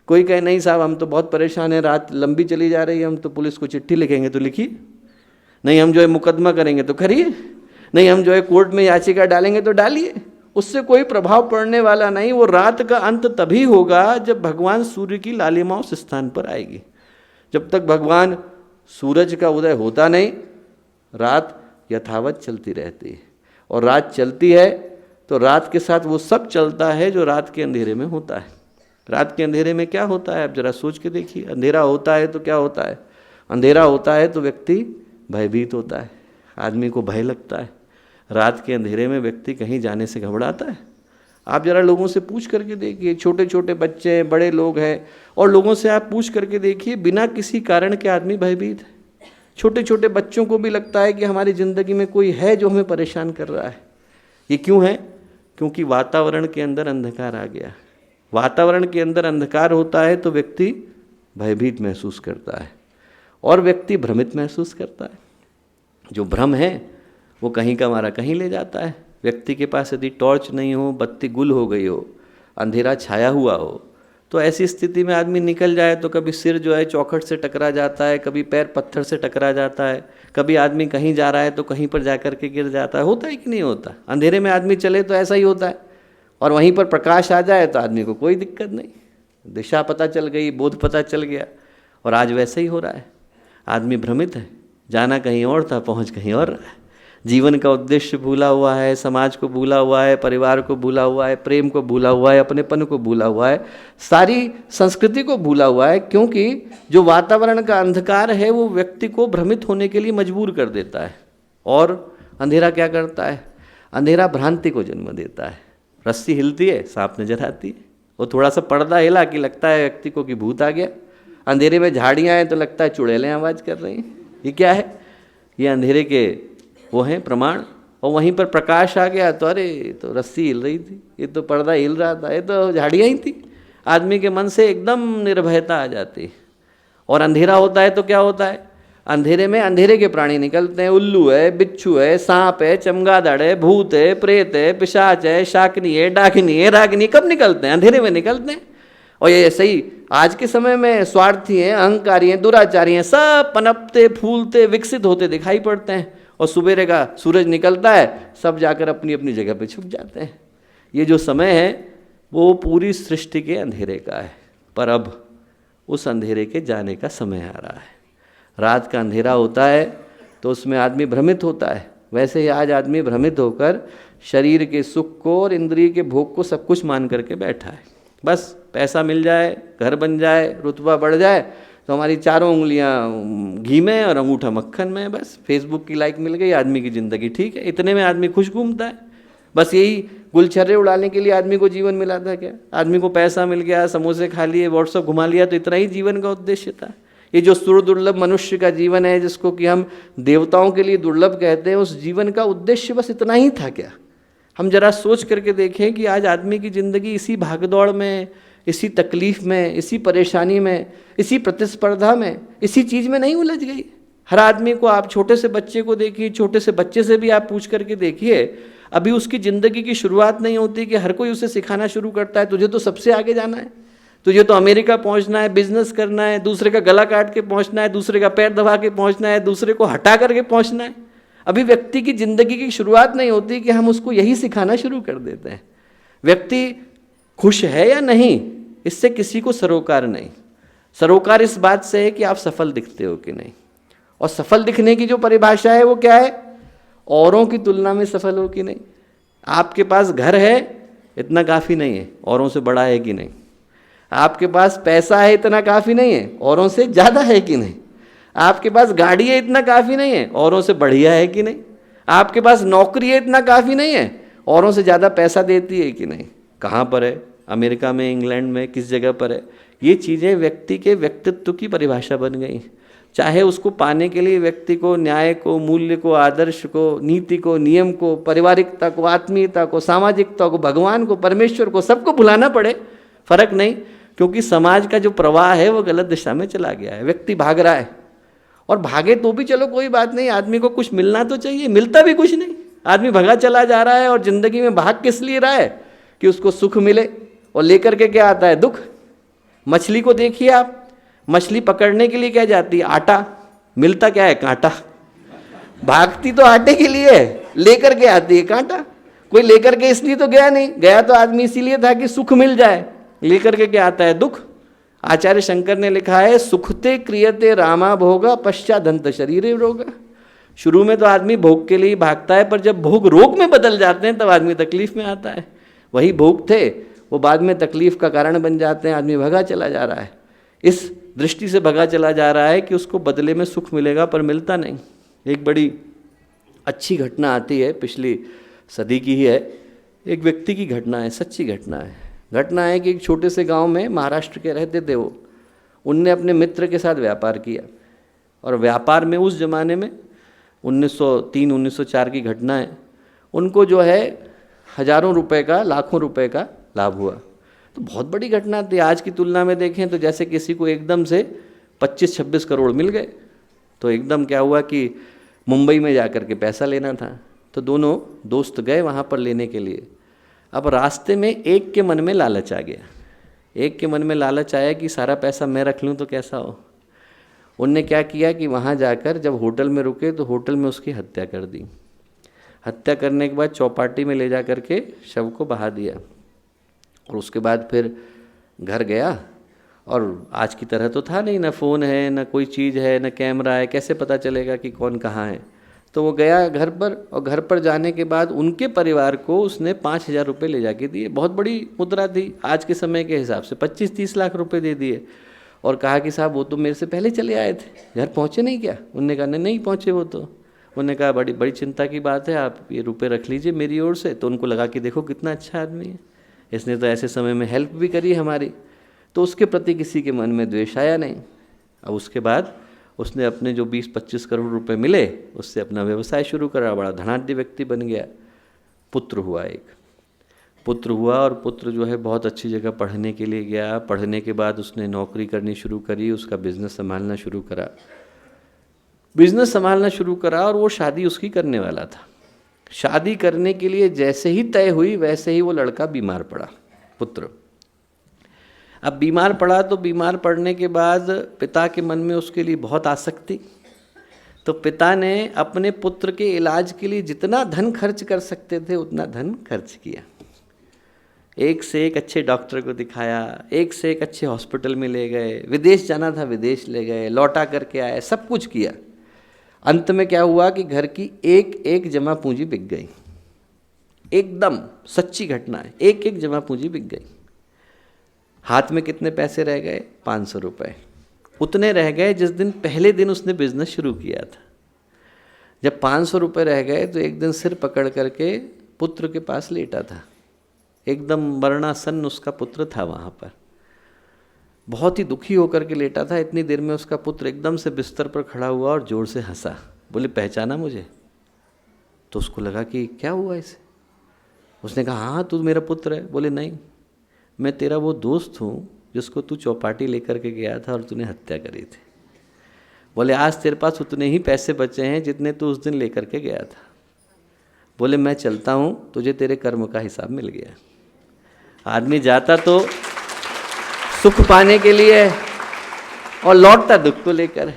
Speaker 1: कोई कहे नहीं साहब हम तो बहुत परेशान हैं, रात लंबी चली जा रही है, हम तो पुलिस को चिट्ठी लिखेंगे तो लिखिए, नहीं हम जो है मुकदमा करेंगे तो करिए, नहीं हम जो है कोर्ट में याचिका डालेंगे तो डालिए, उससे कोई प्रभाव पड़ने वाला नहीं। वो रात का अंत तभी होगा जब भगवान सूर्य की लालिमा उस स्थान पर आएगी। जब तक भगवान सूरज का उदय होता नहीं, रात यथावत चलती रहती है। और रात चलती है तो रात के साथ वो सब चलता है जो रात के अंधेरे में होता है। रात के अंधेरे में क्या होता है आप जरा सोच के देखिए। अंधेरा होता है तो क्या होता है? अंधेरा होता है तो व्यक्ति भयभीत होता है, आदमी को भय लगता है। रात के अंधेरे में व्यक्ति कहीं जाने से घबराता है। आप जरा लोगों से पूछ करके देखिए, छोटे छोटे बच्चे हैं, बड़े लोग हैं, और लोगों से आप पूछ करके देखिए, बिना किसी कारण के आदमी भयभीत है। छोटे छोटे बच्चों को भी लगता है कि हमारी ज़िंदगी में कोई है जो हमें परेशान कर रहा है। ये क्यों है? क्योंकि वातावरण के अंदर अंधकार आ गया। वातावरण के अंदर अंधकार होता है तो व्यक्ति भयभीत महसूस करता है और व्यक्ति भ्रमित महसूस करता है। जो भ्रम है वो कहीं का मारा कहीं ले जाता है। व्यक्ति के पास यदि टॉर्च नहीं हो, बत्ती गुल हो गई हो, अंधेरा छाया हुआ हो, तो ऐसी स्थिति में आदमी निकल जाए तो कभी सिर जो है चौखट से टकरा जाता है, कभी पैर पत्थर से टकरा जाता है, कभी आदमी कहीं जा रहा है तो कहीं पर जाकर के गिर जाता है। होता है कि नहीं होता? अंधेरे में आदमी चले तो ऐसा ही होता है, और वहीं पर प्रकाश आ जाए तो आदमी को कोई दिक्कत नहीं, दिशा पता चल गई, बोध पता चल गया। और आज वैसे ही हो रहा है। आदमी भ्रमित है, जाना कहीं और था, पहुँच कहीं और रहा है। जीवन का उद्देश्य भूला हुआ है, समाज को भूला हुआ है, परिवार को भूला हुआ है, प्रेम को भूला हुआ है, अपनेपन को भूला हुआ है, सारी संस्कृति को भूला हुआ है। क्योंकि जो वातावरण का अंधकार है वो व्यक्ति को भ्रमित होने के लिए मजबूर कर देता है। और अंधेरा क्या करता है? अंधेरा भ्रांति को जन्म देता है। रस्सी हिलती है, सांप नजर आती है। वो थोड़ा सा पर्दा हिला कि लगता है व्यक्ति को कि भूत आ गया। अंधेरे में झाड़ियाँ हैं तो लगता है चुड़ैलें आवाज़ कर रही हैं। ये क्या है? ये अंधेरे के वो हैं प्रमाण। और वहीं पर प्रकाश आ गया तो अरे तो रस्सी हिल रही थी, ये तो पर्दा हिल रहा था, ये तो झाड़ियाँ ही थी। आदमी के मन से एकदम निर्भयता आ जाती है। और अंधेरा होता है तो क्या होता है? अंधेरे में अंधेरे के प्राणी निकलते हैं। उल्लू है, बिच्छू है, सांप है, चमगादड़ है, भूत है, प्रेत है, पिशाच है, शाकनी है, डाकिनी है, रागिनी। कब निकलते हैं? अंधेरे में निकलते हैं। और ये सही आज के समय में स्वार्थी हैं, अहंकारी हैं, दुराचारी हैं, सब पनपते फूलते विकसित होते दिखाई पड़ते हैं। और सुबेरे का सूरज निकलता है, सब जाकर अपनी अपनी जगह पे छुप जाते हैं। ये जो समय है वो पूरी सृष्टि के अंधेरे का है। पर अब उस अंधेरे के जाने का समय आ रहा है। रात का अंधेरा होता है तो उसमें आदमी भ्रमित होता है। वैसे ही आज आदमी भ्रमित होकर शरीर के सुख को और इंद्रिय के भोग को सब कुछ मान करके बैठा है। बस पैसा मिल जाए, घर बन जाए, रुतबा बढ़ जाए तो हमारी चारों उंगलियां घी में और अंगूठा मक्खन में। बस फेसबुक की लाइक मिल गई, आदमी की ज़िंदगी ठीक है। इतने में आदमी खुश घूमता है। बस यही गुलछर्रे उड़ाने के लिए आदमी को जीवन मिला था क्या? आदमी को पैसा मिल गया, समोसे खा लिए, व्हाट्सअप घुमा लिया, तो इतना ही जीवन का उद्देश्य था? ये जो सुर दुर्लभ मनुष्य का जीवन है, जिसको कि हम देवताओं के लिए दुर्लभ कहते हैं, उस जीवन का उद्देश्य बस इतना ही था क्या? हम जरा सोच करके देखें कि आज आदमी की ज़िंदगी इसी भागदौड़ में, इसी तकलीफ़ में, इसी परेशानी में, इसी प्रतिस्पर्धा में, इसी चीज़ में नहीं उलझ गई। हर आदमी को आप छोटे से बच्चे को देखिए, छोटे से बच्चे से भी आप पूछ करके देखिए, अभी उसकी ज़िंदगी की शुरुआत नहीं होती कि हर कोई उसे सिखाना शुरू करता है, तुझे तो सबसे आगे जाना है, तुझे तो अमेरिका पहुंचना है, बिजनेस करना है, दूसरे का गला काट के पहुंचना है, दूसरे का पैर दबा के पहुंचना है, दूसरे को हटा करके पहुंचना है। अभी व्यक्ति की ज़िंदगी की शुरुआत नहीं होती कि हम उसको यही सिखाना शुरू कर देते हैं। व्यक्ति खुश है या नहीं, इससे किसी को सरोकार नहीं। सरोकार इस बात से है कि आप सफल दिखते हो कि नहीं। और सफल दिखने की जो परिभाषा है वो क्या है? औरों की तुलना में सफल हो कि नहीं। आपके पास घर है, इतना काफ़ी नहीं है, औरों से बड़ा है कि नहीं। आपके पास पैसा है, इतना काफ़ी नहीं है, औरों से ज़्यादा है कि नहीं। आपके पास गाड़ी है, इतना काफ़ी नहीं है, औरों से बढ़िया है कि नहीं। आपके पास नौकरी है, इतना काफ़ी नहीं है, औरों से ज़्यादा पैसा देती है कि नहीं। कहाँ पर है? अमेरिका में, इंग्लैंड में, किस जगह पर है? ये चीज़ें व्यक्ति के व्यक्तित्व की परिभाषा बन गई। चाहे उसको पाने के लिए व्यक्ति को न्याय को, मूल्य को, आदर्श को, नीति को, नियम को, पारिवारिकता को, आत्मीयता को, सामाजिकता को, भगवान को, परमेश्वर को, सबको भुलाना पड़े, फर्क नहीं। क्योंकि समाज का जो प्रवाह है वो गलत दिशा में चला गया है। व्यक्ति भाग रहा है, और भागे तो भी चलो कोई बात नहीं, आदमी को कुछ मिलना तो चाहिए, मिलता भी कुछ नहीं। आदमी भगा चला जा रहा है, और ज़िंदगी में भाग किस लिए रहा है? कि उसको सुख मिले, और लेकर के क्या आता है? दुख। मछली को देखिए आप, मछली पकड़ने के लिए क्या जाती है? आटा। मिलता क्या है? कांटा। भागती तो आटे के लिए है, लेकर के आती है कांटा। कोई लेकर के इसलिए तो गया नहीं, गया तो आदमी इसीलिए था कि सुख मिल जाए, लेकर के क्या आता है? दुख। आचार्य शंकर ने लिखा है, सुखते क्रियते रामा भोगा पश्चादंत शरीरे रोगा। शुरू में तो आदमी भोग के लिए भागता है, पर जब भोग रोग में बदल जाते हैं तब आदमी तकलीफ में आता है। वही भोग थे वो बाद में तकलीफ का कारण बन जाते हैं। आदमी भगा चला जा रहा है, इस दृष्टि से भगा चला जा रहा है कि उसको बदले में सुख मिलेगा, पर मिलता नहीं। एक बड़ी अच्छी घटना आती है, पिछली सदी की ही है। एक व्यक्ति की घटना है, सच्ची घटना है। घटना है कि एक छोटे से गांव में, महाराष्ट्र के रहते थे वो, उनने अपने मित्र के साथ व्यापार किया। और व्यापार में उस ज़माने में 1903-1904 की घटना है, उनको जो है हज़ारों रुपए का, लाखों रुपए का लाभ हुआ। तो बहुत बड़ी घटना थी। आज की तुलना में देखें तो जैसे किसी को एकदम से 25-26 करोड़ मिल गए। तो एकदम क्या हुआ कि मुंबई में जाकर के पैसा लेना था, तो दोनों दोस्त गए वहाँ पर लेने के लिए। अब रास्ते में एक के मन में लालच आ गया। एक के मन में लालच आया कि सारा पैसा मैं रख लूँ तो कैसा हो। उनने क्या किया कि वहाँ जाकर जब होटल में रुके तो होटल में उसकी हत्या कर दी। हत्या करने के बाद चौपाटी में ले जा कर के शव को बहा दिया। और उसके बाद फिर घर गया, और आज की तरह तो था नहीं, ना फ़ोन है, ना कोई चीज़ है, ना कैमरा है, कैसे पता चलेगा कि कौन कहाँ है। तो वो गया घर पर, और घर पर जाने के बाद उनके परिवार को उसने 5,000 रुपये ले जाके दिए। बहुत बड़ी मुद्रा थी आज के समय के हिसाब से, 25-30 लाख रुपए दे दिए। और कहा कि साहब वो तो मेरे से पहले चले आए थे, घर पहुँचे नहीं क्या? उनने कहा नहीं पहुँचे वो तो। उन्होंने कहा बड़ी बड़ी चिंता की बात है, आप ये रुपए रख लीजिए मेरी ओर से। तो उनको लगा कि देखो कितना अच्छा आदमी है, इसने तो ऐसे समय में हेल्प भी करी हमारी। तो उसके प्रति किसी के मन में द्वेष आया नहीं। अब उसके बाद उसने अपने जो 20-25 करोड़ रुपए मिले उससे अपना व्यवसाय शुरू करा, बड़ा धनाढ्य व्यक्ति बन गया। पुत्र हुआ, एक पुत्र हुआ, और पुत्र जो है बहुत अच्छी जगह पढ़ने के लिए गया। पढ़ने के बाद उसने नौकरी करनी शुरू करी, उसका बिजनेस संभालना शुरू करा और वो शादी उसकी करने वाला था। शादी करने के लिए जैसे ही तय हुई वैसे ही वो लड़का बीमार पड़ा, पुत्र। अब बीमार पड़ा तो बीमार पड़ने के बाद पिता के मन में उसके लिए बहुत आसक्ति। तो पिता ने अपने पुत्र के इलाज के लिए जितना धन खर्च कर सकते थे उतना धन खर्च किया। एक से एक अच्छे डॉक्टर को दिखाया, एक से एक अच्छे हॉस्पिटल में ले गए, विदेश जाना था विदेश ले गए, लौटा करके आए, सब कुछ किया। अंत में क्या हुआ कि घर की एक एक जमा पूंजी बिक गई। एकदम सच्ची घटना है, एक एक जमा पूंजी बिक गई। हाथ में कितने पैसे रह गए? 500 रुपये। उतने रह गए जिस दिन पहले दिन उसने बिजनेस शुरू किया था। जब 500 रुपये रह गए तो एक दिन सिर पकड़ करके पुत्र के पास लेटा था, एकदम मरणासन्न उसका पुत्र था वहाँ पर, बहुत ही दुखी होकर के लेटा था। इतनी देर में उसका पुत्र एकदम से बिस्तर पर खड़ा हुआ और जोर से हंसा, बोले पहचाना मुझे? तो उसको लगा कि क्या हुआ इसे। उसने कहा हाँ तू मेरा पुत्र है। बोले नहीं, मैं तेरा वो दोस्त हूँ जिसको तू चौपाटी लेकर के गया था और तूने हत्या करी थी। बोले आज तेरे पास उतने ही पैसे बचे हैं जितने तू उस दिन लेकर के गया था। बोले मैं चलता हूँ, तुझे तेरे कर्म का हिसाब मिल गया। आदमी जाता तो सुख पाने के लिए और लौटता दुख को लेकर।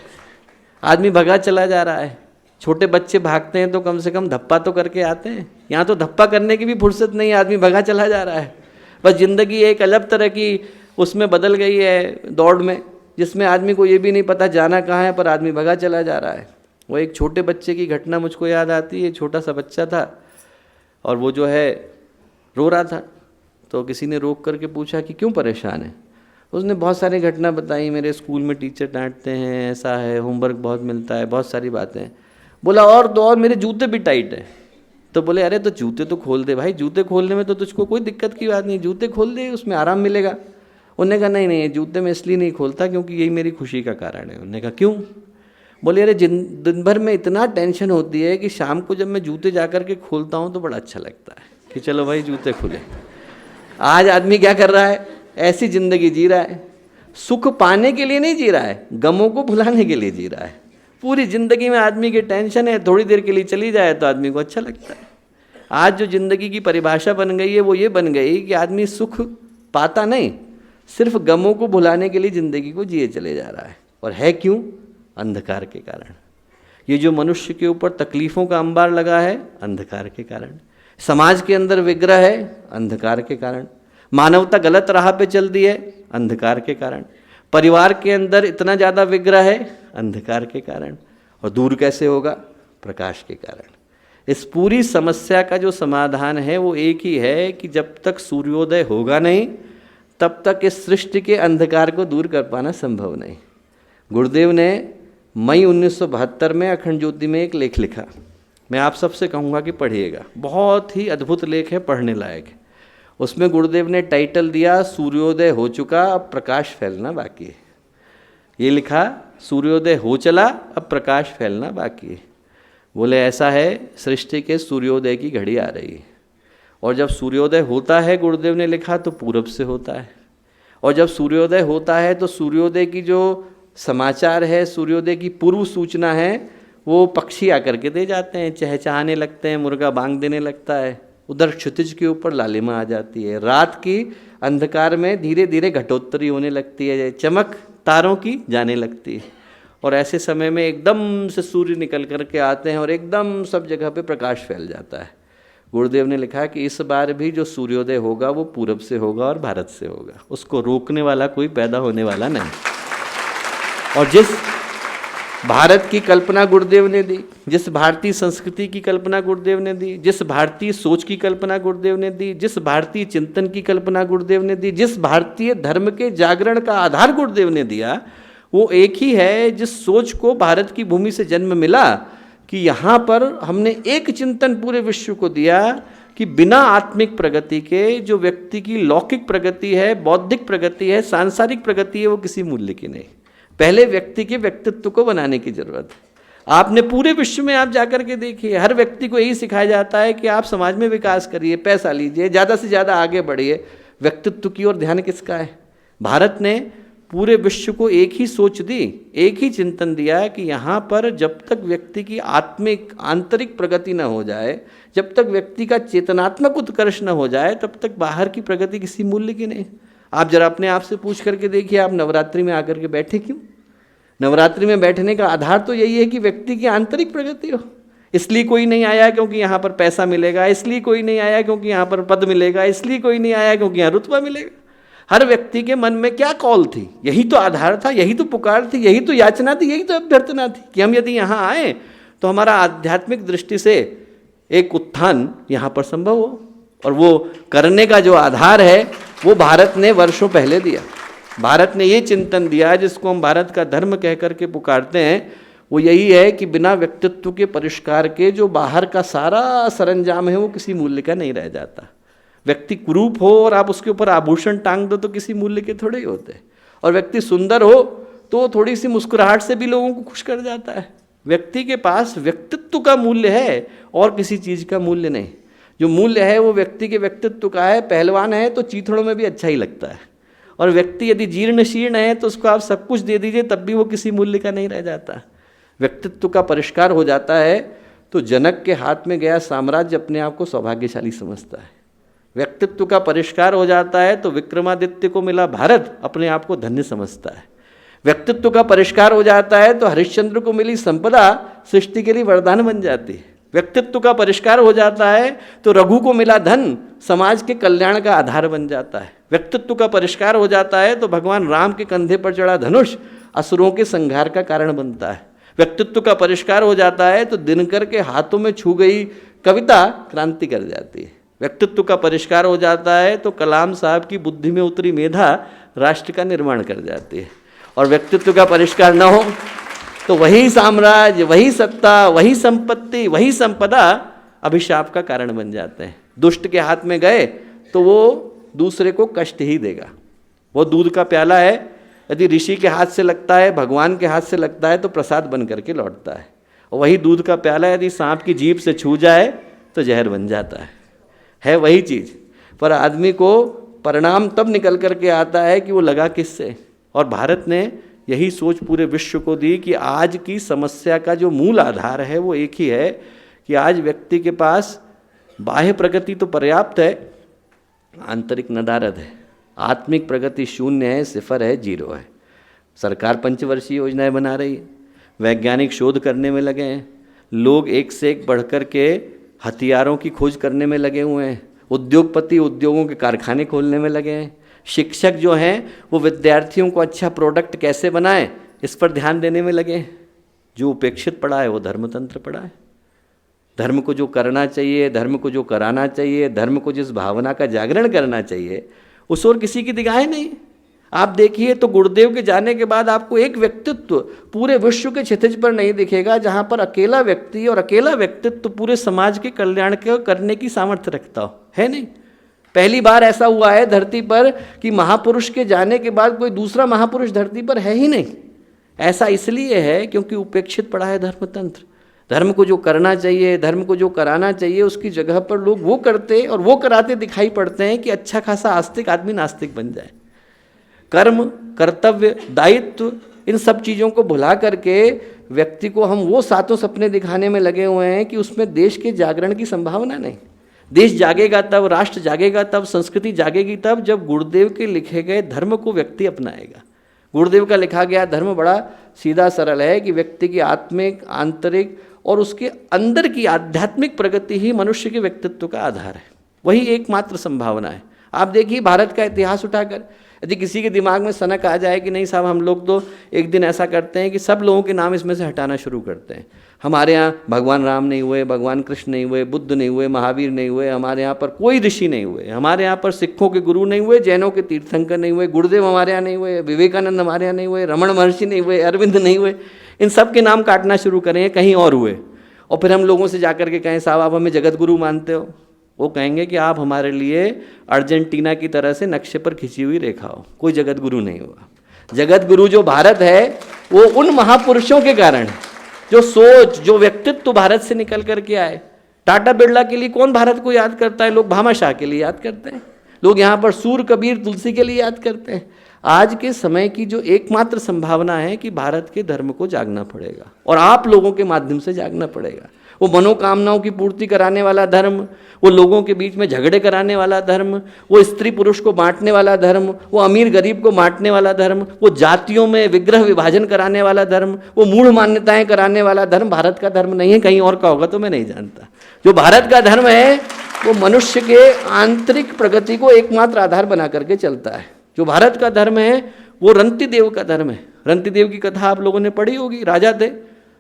Speaker 1: आदमी भगा चला जा रहा है। छोटे बच्चे भागते हैं तो कम से कम धप्पा तो करके आते हैं, यहाँ तो धप्पा करने की भी फुर्सत नहीं, आदमी भगा चला जा रहा है। बस जिंदगी एक अलग तरह की उसमें बदल गई है दौड़ में, जिसमें आदमी को ये भी नहीं पता जाना कहाँ है, पर आदमी भगा चला जा रहा है। वो एक छोटे बच्चे की घटना मुझको याद आती है। छोटा सा बच्चा था और वो जो है रो रहा था, तो किसी ने रोक करके पूछा कि क्यों परेशान है। उसने बहुत सारी घटना बताई, मेरे स्कूल में टीचर डांटते हैं, ऐसा है, होमवर्क बहुत मिलता है, बहुत सारी बातें। बोला और तो और मेरे जूते भी टाइट है। तो बोले अरे तो जूते तो खोल दे भाई, जूते खोलने में तो तुझको कोई दिक्कत की बात नहीं, जूते खोल दे, उसमें आराम मिलेगा। उन्होंने कहा नहीं जूते मैं इसलिए नहीं खोलता क्योंकि यही मेरी खुशी का कारण है। उन्होंने कहा क्यों? बोले अरे दिन भर में इतना टेंशन होती है कि शाम को जब मैं जूते जा कर के खोलता हूँ तो बड़ा अच्छा लगता है कि चलो भाई जूते खुले। आज आदमी क्या कर रहा है? ऐसी जिंदगी जी रहा है, सुख पाने के लिए नहीं जी रहा है, गमों को भुलाने के लिए जी रहा है। पूरी जिंदगी में आदमी की टेंशन है, थोड़ी देर के लिए चली जाए तो आदमी को अच्छा लगता है। आज जो जिंदगी की परिभाषा बन गई है वो ये बन गई कि आदमी सुख पाता नहीं, सिर्फ गमों को भुलाने के लिए जिंदगी को जिए चले जा रहा है। और है क्यों? अंधकार के कारण। ये जो मनुष्य के ऊपर तकलीफ़ों का अंबार लगा है, अंधकार के कारण। समाज के अंदर विग्रह है, अंधकार के कारण। मानवता गलत राह पे चल दी है, अंधकार के कारण। परिवार के अंदर इतना ज़्यादा विग्रह है, अंधकार के कारण। और दूर कैसे होगा? प्रकाश के कारण। इस पूरी समस्या का जो समाधान है वो एक ही है कि जब तक सूर्योदय होगा नहीं तब तक इस सृष्टि के अंधकार को दूर कर पाना संभव नहीं। गुरुदेव ने मई 1972 में अखंड ज्योति में एक लेख लिखा, मैं आप सबसे कहूँगा कि पढ़िएगा, बहुत ही अद्भुत लेख है, पढ़ने लायक है। उसमें गुरुदेव ने टाइटल दिया सूर्योदय हो चुका, अब प्रकाश फैलना बाकी है। ये लिखा सूर्योदय हो चला, अब प्रकाश फैलना बाकी है। बोले ऐसा है, सृष्टि के सूर्योदय की घड़ी आ रही है। और जब सूर्योदय होता है, गुरुदेव ने लिखा, तो पूरब से होता है। और जब सूर्योदय होता है तो सूर्योदय की जो समाचार है, सूर्योदय की पूर्व सूचना है, वो पक्षी आकर के दे जाते हैं, चहचहाने लगते हैं, मुर्गा बांग देने लगता है, उधर क्षितिज के ऊपर लालिमा आ जाती है। रात की अंधकार में धीरे धीरे घटोत्तरी होने लगती है, चमक तारों की जाने लगती है। और ऐसे समय में एकदम से सूर्य निकल कर के आते हैं और एकदम सब जगह पे प्रकाश फैल जाता है। गुरुदेव ने लिखा कि इस बार भी जो सूर्योदय होगा वो पूरब से होगा और भारत से होगा, उसको रोकने वाला कोई पैदा होने वाला नहीं। और भारत की कल्पना गुरुदेव ने दी, जिस भारतीय संस्कृति की कल्पना गुरुदेव ने दी, जिस भारतीय सोच की कल्पना गुरुदेव ने दी, जिस भारतीय चिंतन की कल्पना गुरुदेव ने दी, जिस भारतीय धर्म के जागरण का आधार गुरुदेव ने दिया, वो एक ही है जिस सोच को भारत की भूमि से जन्म मिला कि यहाँ पर हमने एक चिंतन पूरे विश्व को दिया कि बिना आत्मिक प्रगति के जो व्यक्ति की लौकिक प्रगति है, बौद्धिक प्रगति है, सांसारिक प्रगति है, वो किसी मूल्य की नहीं। पहले व्यक्ति के व्यक्तित्व को बनाने की जरूरत है। आपने पूरे विश्व में आप जाकर के देखिए, हर व्यक्ति को यही सिखाया जाता है कि आप समाज में विकास करिए, पैसा लीजिए, ज़्यादा से ज़्यादा आगे बढ़िए। व्यक्तित्व की ओर ध्यान किसका है? भारत ने पूरे विश्व को एक ही सोच दी, एक ही चिंतन दिया कि यहाँ पर जब तक व्यक्ति की आत्मिक आंतरिक प्रगति न हो जाए, जब तक व्यक्ति का चेतनात्मक उत्कर्ष न हो जाए, तब तक बाहर की प्रगति किसी मूल्य की नहीं। आप जरा अपने आप से पूछ करके देखिए, आप नवरात्रि में आकर के बैठे क्यों? नवरात्रि में बैठने का आधार तो यही है कि व्यक्ति की आंतरिक प्रगति हो। इसलिए कोई नहीं आया क्योंकि यहाँ पर पैसा मिलेगा, इसलिए कोई नहीं आया क्योंकि यहाँ पर पद मिलेगा, इसलिए कोई नहीं आया क्योंकि यहाँ रुतबा मिलेगा। हर व्यक्ति के मन में क्या कॉल थी? यही तो आधार था, यही तो पुकार थी, यही तो याचना थी, यही तो अभ्यर्थना थी कि हम यदि यहाँ आए तो हमारा आध्यात्मिक दृष्टि से एक उत्थान यहाँ पर संभव हो। और वो करने का जो आधार है वो भारत ने वर्षों पहले दिया। भारत ने ये चिंतन दिया जिसको हम भारत का धर्म कह करके पुकारते हैं, वो यही है कि बिना व्यक्तित्व के परिष्कार के जो बाहर का सारा सरंजाम है वो किसी मूल्य का नहीं रह जाता। व्यक्ति कुरूप हो और आप उसके ऊपर आभूषण टांग दो तो किसी मूल्य के थोड़े ही होते। और व्यक्ति सुंदर हो तो थोड़ी सी मुस्कुराहट से भी लोगों को खुश कर जाता है। व्यक्ति के पास व्यक्तित्व का मूल्य है और किसी चीज़ का मूल्य नहीं। जो मूल्य है वो व्यक्ति के व्यक्तित्व का है। पहलवान है तो चीथड़ों में भी अच्छा ही लगता है, और व्यक्ति यदि जीर्ण शीर्ण है तो उसको आप सब कुछ दे दीजिए तब भी वो किसी मूल्य का नहीं रह जाता। व्यक्तित्व का परिष्कार हो जाता है तो जनक के हाथ में गया साम्राज्य अपने आप को सौभाग्यशाली समझता है। व्यक्तित्व का परिष्कार हो जाता है तो विक्रमादित्य को मिला भारत अपने आप को धन्य समझता है। व्यक्तित्व का परिष्कार हो जाता है तो हरिश्चंद्र को मिली संपदा सृष्टि के लिए वरदान बन जाती है। व्यक्तित्व का परिष्कार हो जाता है तो रघु को मिला धन समाज के कल्याण का आधार बन जाता है। व्यक्तित्व का परिष्कार हो जाता है तो भगवान राम के कंधे पर चढ़ा धनुष असुरों के संहार का कारण बनता है। व्यक्तित्व का परिष्कार हो जाता है तो दिनकर के हाथों में छू गई कविता क्रांति कर जाती है। व्यक्तित्व का परिष्कार हो जाता है तो कलाम साहब की बुद्धि में उतरी मेधा राष्ट्र का निर्माण कर जाती है। और व्यक्तित्व का परिष्कार न हो तो वही साम्राज्य, वही सत्ता, वही संपत्ति, वही संपदा अभिशाप का कारण बन जाते हैं। दुष्ट के हाथ में गए तो वो दूसरे को कष्ट ही देगा। वो दूध का प्याला है, यदि ऋषि के हाथ से लगता है, भगवान के हाथ से लगता है तो प्रसाद बन करके लौटता है। और वही दूध का प्याला यदि सांप की जीभ से छू जाए तो जहर बन जाता है वही चीज़। पर आदमी को परिणाम तब निकल करके आता है कि वो लगा किससे। और भारत ने यही सोच पूरे विश्व को दी कि आज की समस्या का जो मूल आधार है वो एक ही है कि आज व्यक्ति के पास बाह्य प्रगति तो पर्याप्त है, आंतरिक नदारद है। आत्मिक प्रगति शून्य है, सिफर है, जीरो है। सरकार पंचवर्षीय योजनाएं बना रही है, वैज्ञानिक शोध करने में लगे हैं, लोग एक से एक बढ़कर के हथियारों की खोज करने में लगे हुए हैं, उद्योगपति उद्योगों के कारखाने खोलने में लगे हैं, शिक्षक जो हैं वो विद्यार्थियों को अच्छा प्रोडक्ट कैसे बनाएं इस पर ध्यान देने में लगे हैं। जो उपेक्षित पड़ा है वो धर्मतंत्र पड़ा है। धर्म को जो करना चाहिए, धर्म को जो कराना चाहिए, धर्म को जिस भावना का जागरण करना चाहिए उस और किसी की दिगाहें नहीं। आप देखिए तो गुरुदेव के जाने के बाद आपको एक व्यक्तित्व पूरे विश्व के क्षितिज पर नहीं दिखेगा जहाँ पर अकेला व्यक्ति और अकेला व्यक्तित्व पूरे समाज के कल्याण के करने की सामर्थ्य रखता हो, है नहीं। पहली बार ऐसा हुआ है धरती पर कि महापुरुष के जाने के बाद कोई दूसरा महापुरुष धरती पर है ही नहीं। ऐसा इसलिए है क्योंकि उपेक्षित पड़ा है धर्मतंत्र। धर्म को जो करना चाहिए, धर्म को जो कराना चाहिए उसकी जगह पर लोग वो करते और वो कराते दिखाई पड़ते हैं कि अच्छा खासा आस्तिक आदमी नास्तिक बन जाए। कर्म, कर्तव्य, दायित्व, इन सब चीज़ों को भुला करके व्यक्ति को हम वो सातों सपने दिखाने में लगे हुए हैं कि उसमें देश के जागरण की संभावना नहीं। देश जागेगा तब, राष्ट्र जागेगा तब, संस्कृति जागेगी तब जब गुरुदेव के लिखे गए धर्म को व्यक्ति अपनाएगा। गुरुदेव का लिखा गया धर्म बड़ा सीधा सरल है कि व्यक्ति की आत्मिक, आंतरिक और उसके अंदर की आध्यात्मिक प्रगति ही मनुष्य के व्यक्तित्व का आधार है। वही एकमात्र संभावना है। आप देखिए भारत का इतिहास उठाकर, यदि किसी के दिमाग में सनक आ जाए कि नहीं साहब हम लोग तो एक दिन ऐसा करते हैं कि सब लोगों के नाम इसमें से हटाना शुरू करते हैं, हमारे यहाँ भगवान राम नहीं हुए, भगवान कृष्ण नहीं हुए, बुद्ध नहीं हुए, महावीर नहीं हुए, हमारे यहाँ पर कोई ऋषि नहीं हुए, हमारे यहाँ पर सिखों के गुरु नहीं हुए, जैनों के तीर्थंकर नहीं हुए, गुरुदेव हमारे यहाँ नहीं हुए, विवेकानंद हमारे यहाँ नहीं हुए, रमण महर्षि नहीं हुए, अरविंद नहीं हुए, इन सब के नाम काटना शुरू करें कहीं और हुए। और फिर हम लोगों से जाकर के कहें साहब आप हमें जगत गुरु मानते हो, वो कहेंगे कि आप हमारे लिए अर्जेंटीना की तरह से नक्शे पर खिंची हुई रेखा हो, कोई जगत गुरु नहीं हुआ। जगत गुरु जो भारत है वो उन महापुरुषों के कारण है, जो सोच जो व्यक्तित्व भारत से निकल करके आए। टाटा बिरला के लिए कौन भारत को याद करता है? लोग भामाशाह के लिए याद करते हैं, लोग यहाँ पर सूर कबीर तुलसी के लिए याद करते हैं। आज के समय की जो एकमात्र संभावना है कि भारत के धर्म को जागना पड़ेगा और आप लोगों के माध्यम से जागना पड़ेगा। वो मनोकामनाओं की पूर्ति कराने वाला धर्म, वो लोगों के बीच में झगड़े कराने वाला धर्म, वो स्त्री पुरुष को बांटने वाला धर्म, वो अमीर गरीब को बांटने वाला धर्म, वो जातियों में विग्रह विभाजन कराने वाला धर्म, वो मूढ़ मान्यताएं कराने वाला धर्म भारत का धर्म नहीं है। कहीं और का होगा तो मैं नहीं जानता। जो भारत का धर्म है वो मनुष्य के आंतरिक प्रगति को एकमात्र आधार बना करके चलता है। जो भारत का धर्म है वो रंतिदेव का धर्म है। रंतिदेव की कथा आप लोगों ने पढ़ी होगी। राजा थे,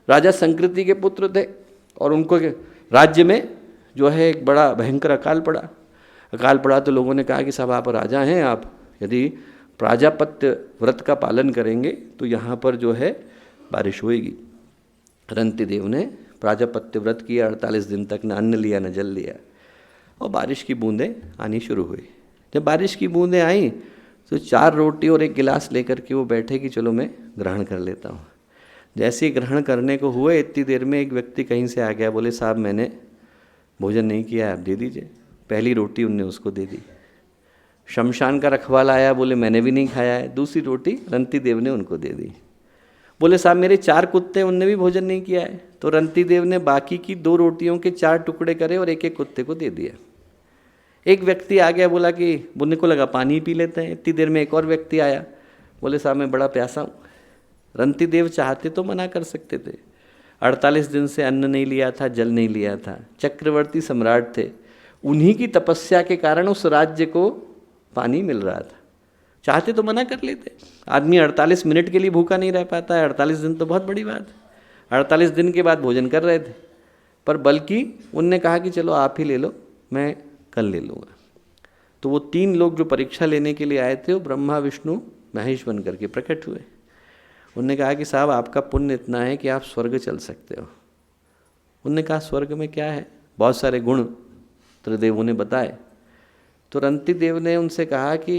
Speaker 1: राजा संकृति के पुत्र थे और उनको राज्य में जो है एक बड़ा भयंकर अकाल पड़ा तो लोगों ने कहा कि साहब आप राजा हैं, आप यदि प्राजापत्य व्रत का पालन करेंगे तो यहाँ पर जो है बारिश होएगी। रंतिदेव ने प्राजापत्य व्रत किया, 48 दिन तक न अन्न लिया न जल लिया और बारिश की बूंदें आनी शुरू हुई। जब बारिश की बूंदें आई तो 4 रोटी और 1 गिलास लेकर के वो बैठे कि चलो मैं ग्रहण कर लेता हूँ। जैसे ही ग्रहण करने को हुए इतनी देर में एक व्यक्ति कहीं से आ गया, बोले साहब मैंने भोजन नहीं किया, आप दे दीजिए। पहली रोटी उनने उसको दे दी। शमशान का रखवाला आया, बोले मैंने भी नहीं खाया है। दूसरी रोटी रंतिदेव ने उनको दे दी। बोले साहब मेरे 4 कुत्ते उनने भी भोजन नहीं किया है। तो रंतिदेव ने बाकी की 2 रोटियों के 4 टुकड़े करे और एक कुत्ते को दे दिया। एक व्यक्ति आ गया, बोला कि बुन्ने को लगा पानी पी लेते हैं। इतनी देर में एक और व्यक्ति आया, बोले साहब मैं बड़ा प्यासा हूँ। रंतिदेव चाहते तो मना कर सकते थे, 48 दिन से अन्न नहीं लिया था, जल नहीं लिया था, चक्रवर्ती सम्राट थे, उन्हीं की तपस्या के कारण उस राज्य को पानी मिल रहा था। चाहते तो मना कर लेते। आदमी 48 मिनट के लिए भूखा नहीं रह पाता है, 48 दिन तो बहुत बड़ी बात है। 48 दिन के बाद भोजन कर रहे थे, पर बल्कि उनने कहा कि चलो आप ही ले लो, मैं कल ले लूँगा। तो वो 3 लोग जो परीक्षा लेने के लिए आए थे वो ब्रह्मा विष्णु महेश बन करके प्रकट हुए। उनने कहा कि साहब आपका पुण्य इतना है कि आप स्वर्ग चल सकते हो। उनने कहा स्वर्ग में क्या है? बहुत सारे गुण त्रिदेवों ने बताए। तो रंतिदेव ने उनसे कहा कि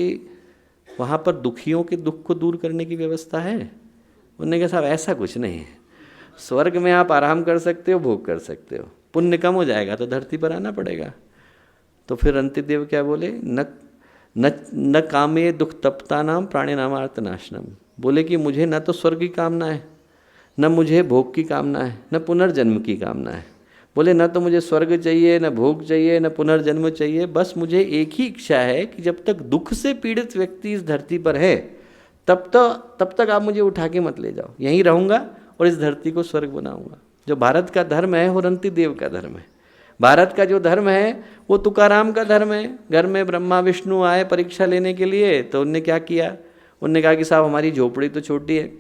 Speaker 1: वहाँ पर दुखियों के दुख को दूर करने की व्यवस्था है। उन्होंने कहा साहब ऐसा कुछ नहीं है, स्वर्ग में आप आराम कर सकते हो, भोग कर सकते हो, पुण्य कम हो जाएगा तो धरती पर आना पड़ेगा। तो फिर रंतिदेव क्या बोले, न कामे दुख तप्ता नाम प्राणी नामार्थ नाशनम। बोले कि मुझे न तो स्वर्ग की कामना है, न मुझे भोग की कामना है, न पुनर्जन्म की कामना है। बोले न तो मुझे स्वर्ग चाहिए, न भोग चाहिए, न पुनर्जन्म चाहिए, बस मुझे एक ही इच्छा है कि जब तक दुख से पीड़ित व्यक्ति इस धरती पर है तब तक आप मुझे उठा के मत ले जाओ, यहीं रहूँगा और इस धरती को स्वर्ग बनाऊँगा। जो भारत का धर्म है वो रंतिदेव का धर्म है। भारत का जो धर्म है वो तुकाराम का धर्म है। घर में ब्रह्मा विष्णु आए परीक्षा लेने के लिए, तो उनने क्या किया, उनने कहा कि साहब हमारी झोपड़ी तो छोटी है,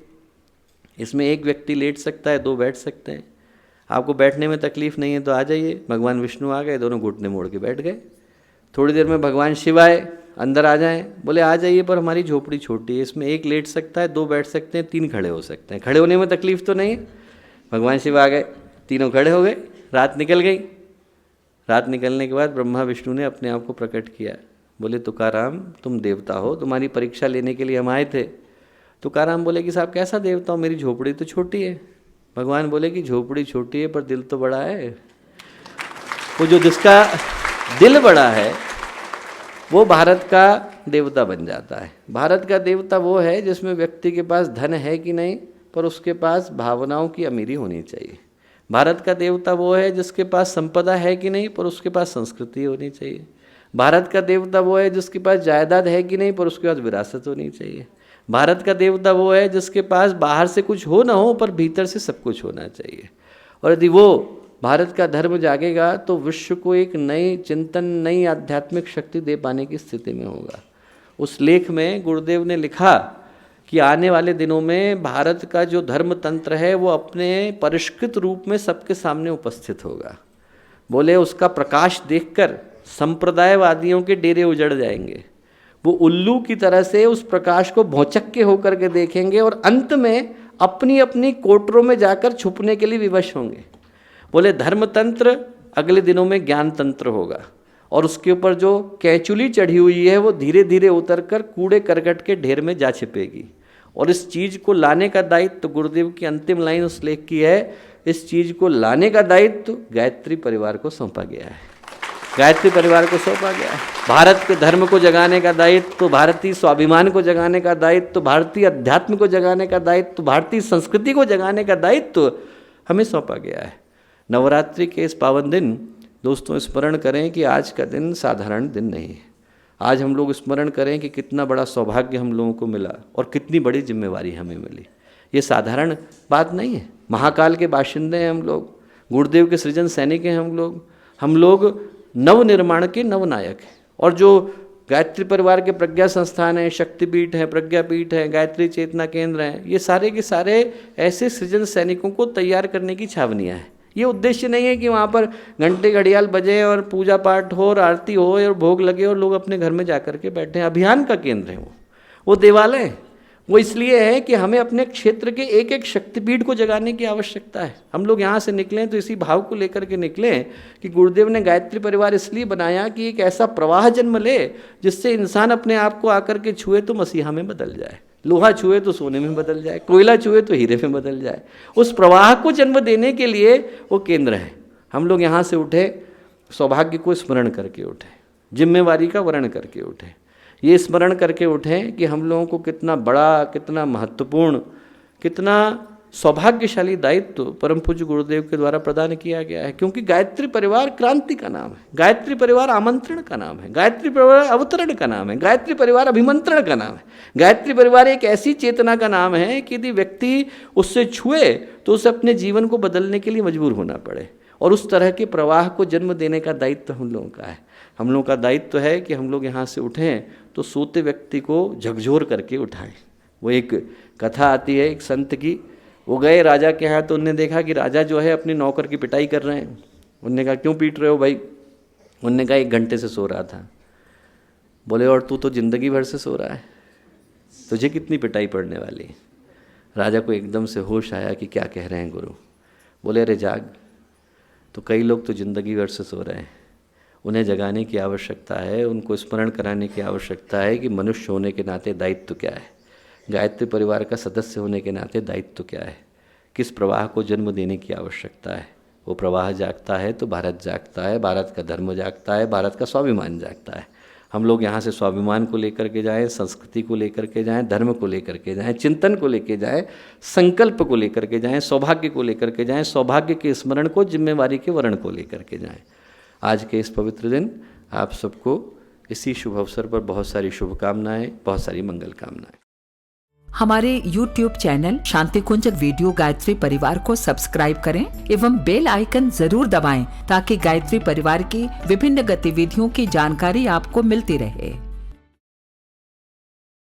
Speaker 1: इसमें 1 व्यक्ति लेट सकता है, 2 बैठ सकते हैं, आपको बैठने में तकलीफ़ नहीं है तो आ जाइए। भगवान विष्णु आ गए, दोनों घुटने मोड़ के बैठ गए। थोड़ी देर में भगवान शिव आए, अंदर आ जाएं। बोले आ जाइए पर हमारी झोपड़ी छोटी है, इसमें 1 लेट सकता है, 2 बैठ सकते हैं, 3 खड़े हो सकते हैं, खड़े होने में तकलीफ़ तो नहीं। भगवान शिव आ गए, तीनों खड़े हो गए, रात निकल गई। रात निकलने के बाद ब्रह्मा विष्णु ने अपने आप को प्रकट किया। बोले तुकाराम तुम देवता हो, तुम्हारी परीक्षा लेने के लिए हम आए थे। तुकाराम बोले कि साहब कैसा देवता हो, मेरी झोपड़ी तो छोटी है। भगवान बोले कि झोपड़ी छोटी है पर दिल तो बड़ा है। वो जो जिसका दिल बड़ा है वो भारत का देवता बन जाता है। भारत का देवता वो है जिसमें व्यक्ति के पास धन है कि नहीं, पर उसके पास भावनाओं की अमीरी होनी चाहिए। भारत का देवता वो है जिसके पास संपदा है कि नहीं, पर उसके पास संस्कृति होनी चाहिए। भारत का देवता वो है जिसके पास जायदाद है कि नहीं, पर उसके पास विरासत होनी चाहिए। भारत का देवता वो है जिसके पास बाहर से कुछ हो ना हो पर भीतर से सब कुछ होना चाहिए। और यदि वो भारत का धर्म जागेगा तो विश्व को एक नई चिंतन, नई आध्यात्मिक शक्ति दे पाने की स्थिति में होगा। उस लेख में गुरुदेव ने लिखा कि आने वाले दिनों में भारत का जो धर्म तंत्र है वो अपने परिष्कृत रूप में सबके सामने उपस्थित होगा। बोले उसका प्रकाश देखकर संप्रदायवादियों के डेरे उजड़ जाएंगे, वो उल्लू की तरह से उस प्रकाश को भौचक्के होकर के देखेंगे और अंत में अपनी अपनी कोटरों में जाकर छुपने के लिए विवश होंगे। बोले धर्म तंत्र अगले दिनों में ज्ञान तंत्र होगा और उसके ऊपर जो कैचुली चढ़ी हुई है वो धीरे धीरे उतरकर कूड़े करकट के ढेर में जा छिपेगी। और इस चीज़ को लाने का दायित्व तो गुरुदेव की अंतिम लाइन उस लेख की है, इस चीज़ को लाने का दायित्व तो गायत्री परिवार को सौंपा गया है। गायत्री परिवार को सौंपा गया है। भारत के धर्म को जगाने का दायित्व तो, भारतीय स्वाभिमान को जगाने का दायित्व तो, भारतीय अध्यात्म को जगाने का दायित्व तो, भारतीय संस्कृति को जगाने का दायित्व हमें सौंपा गया है। नवरात्रि के इस पावन दिन दोस्तों स्मरण करें कि आज का दिन साधारण दिन नहीं है। आज हम लोग स्मरण करें कि कितना बड़ा सौभाग्य हम लोगों को मिला और कितनी बड़ी जिम्मेवारी हमें मिली। ये साधारण बात नहीं है। महाकाल के बाशिंदे हैं हम लोग, गुरुदेव के सृजन सैनिक हैं हम लोग नव निर्माण के नवनायक हैं। और जो गायत्री परिवार के प्रज्ञा संस्थान हैं, शक्तिपीठ हैं, प्रज्ञापीठ हैं, गायत्री चेतना केंद्र हैं, ये सारे के सारे ऐसे सृजन सैनिकों को तैयार करने की छावनियाँ हैं। ये उद्देश्य नहीं है कि वहाँ पर घंटे घड़ियाल बजे और पूजा पाठ हो और आरती हो और भोग लगे और लोग अपने घर में जा कर के बैठे हैं। अभियान का केंद्र है वो देवालय है। वो इसलिए है कि हमें अपने क्षेत्र के एक एक शक्तिपीठ को जगाने की आवश्यकता है। हम लोग यहाँ से निकलें तो इसी भाव को लेकर के निकलें कि गुरुदेव ने गायत्री परिवार इसलिए बनाया कि एक ऐसा प्रवाह जन्म ले जिससे इंसान अपने आप को आकर के छुए तो मसीहा में बदल जाए, लोहा छुए तो सोने में बदल जाए, कोयला छुए तो हीरे में बदल जाए। उस प्रवाह को जन्म देने के लिए वो केंद्र है। हम लोग यहाँ से उठे, सौभाग्य को स्मरण करके उठे, जिम्मेवारी का वर्ण करके उठे, ये स्मरण करके उठें कि हम लोगों को कितना बड़ा, कितना महत्वपूर्ण, कितना सौभाग्यशाली दायित्व परम पूज्य गुरुदेव के द्वारा प्रदान किया गया है। क्योंकि गायत्री परिवार क्रांति का नाम है, गायत्री परिवार आमंत्रण का नाम है, गायत्री परिवार अवतरण का नाम है, गायत्री परिवार अभिमंत्रण का नाम है। गायत्री परिवार एक ऐसी चेतना का नाम है कि यदि व्यक्ति उससे छुए तो उसे अपने जीवन को बदलने के लिए मजबूर होना पड़े। और उस तरह के प्रवाह को जन्म देने का दायित्व हम लोगों का है। हम लोगों का दायित्व है कि हम लोग यहाँ से उठें तो सोते व्यक्ति को झकझोर करके उठाएं। वो एक कथा आती है एक संत की, वो गए राजा के यहाँ तो उनने देखा कि राजा जो है अपने नौकर की पिटाई कर रहे हैं। उनने कहा क्यों पीट रहे हो भाई? उनने कहा 1 घंटे से सो रहा था। बोले और तू तो ज़िंदगी भर से सो रहा है, तुझे कितनी पिटाई पड़ने वाली है? राजा को एकदम से होश आया कि क्या कह रहे हैं गुरु। बोले अरे जाग, तो कई लोग तो ज़िंदगी भर से सो रहे हैं, उन्हें जगाने की आवश्यकता है, उनको स्मरण कराने की आवश्यकता है कि मनुष्य होने के नाते दायित्व क्या है, गायत्री परिवार का सदस्य होने के नाते दायित्व क्या है, किस प्रवाह को जन्म देने की आवश्यकता है। वो प्रवाह जागता है तो भारत जागता है, भारत का धर्म जागता है, भारत का स्वाभिमान जागता है। हम लोग यहाँ से स्वाभिमान को लेकर के जाएं, संस्कृति को लेकर के जाएं, धर्म को लेकर के जाएं, चिंतन को लेकर जाएं, संकल्प को लेकर के जाएं, सौभाग्य को लेकर के जाएं, सौभाग्य के स्मरण को, जिम्मेवारी के वर्ण को लेकर के जाएं। आज के इस पवित्र दिन आप सबको इसी शुभ अवसर पर बहुत सारी शुभकामनाएं, बहुत सारी मंगल कामनाएं।
Speaker 3: हमारे YouTube चैनल शांति कुंज वीडियो गायत्री परिवार को सब्सक्राइब करें एवं बेल आइकन जरूर दबाएं ताकि गायत्री परिवार की विभिन्न गतिविधियों की जानकारी आपको मिलती रहे।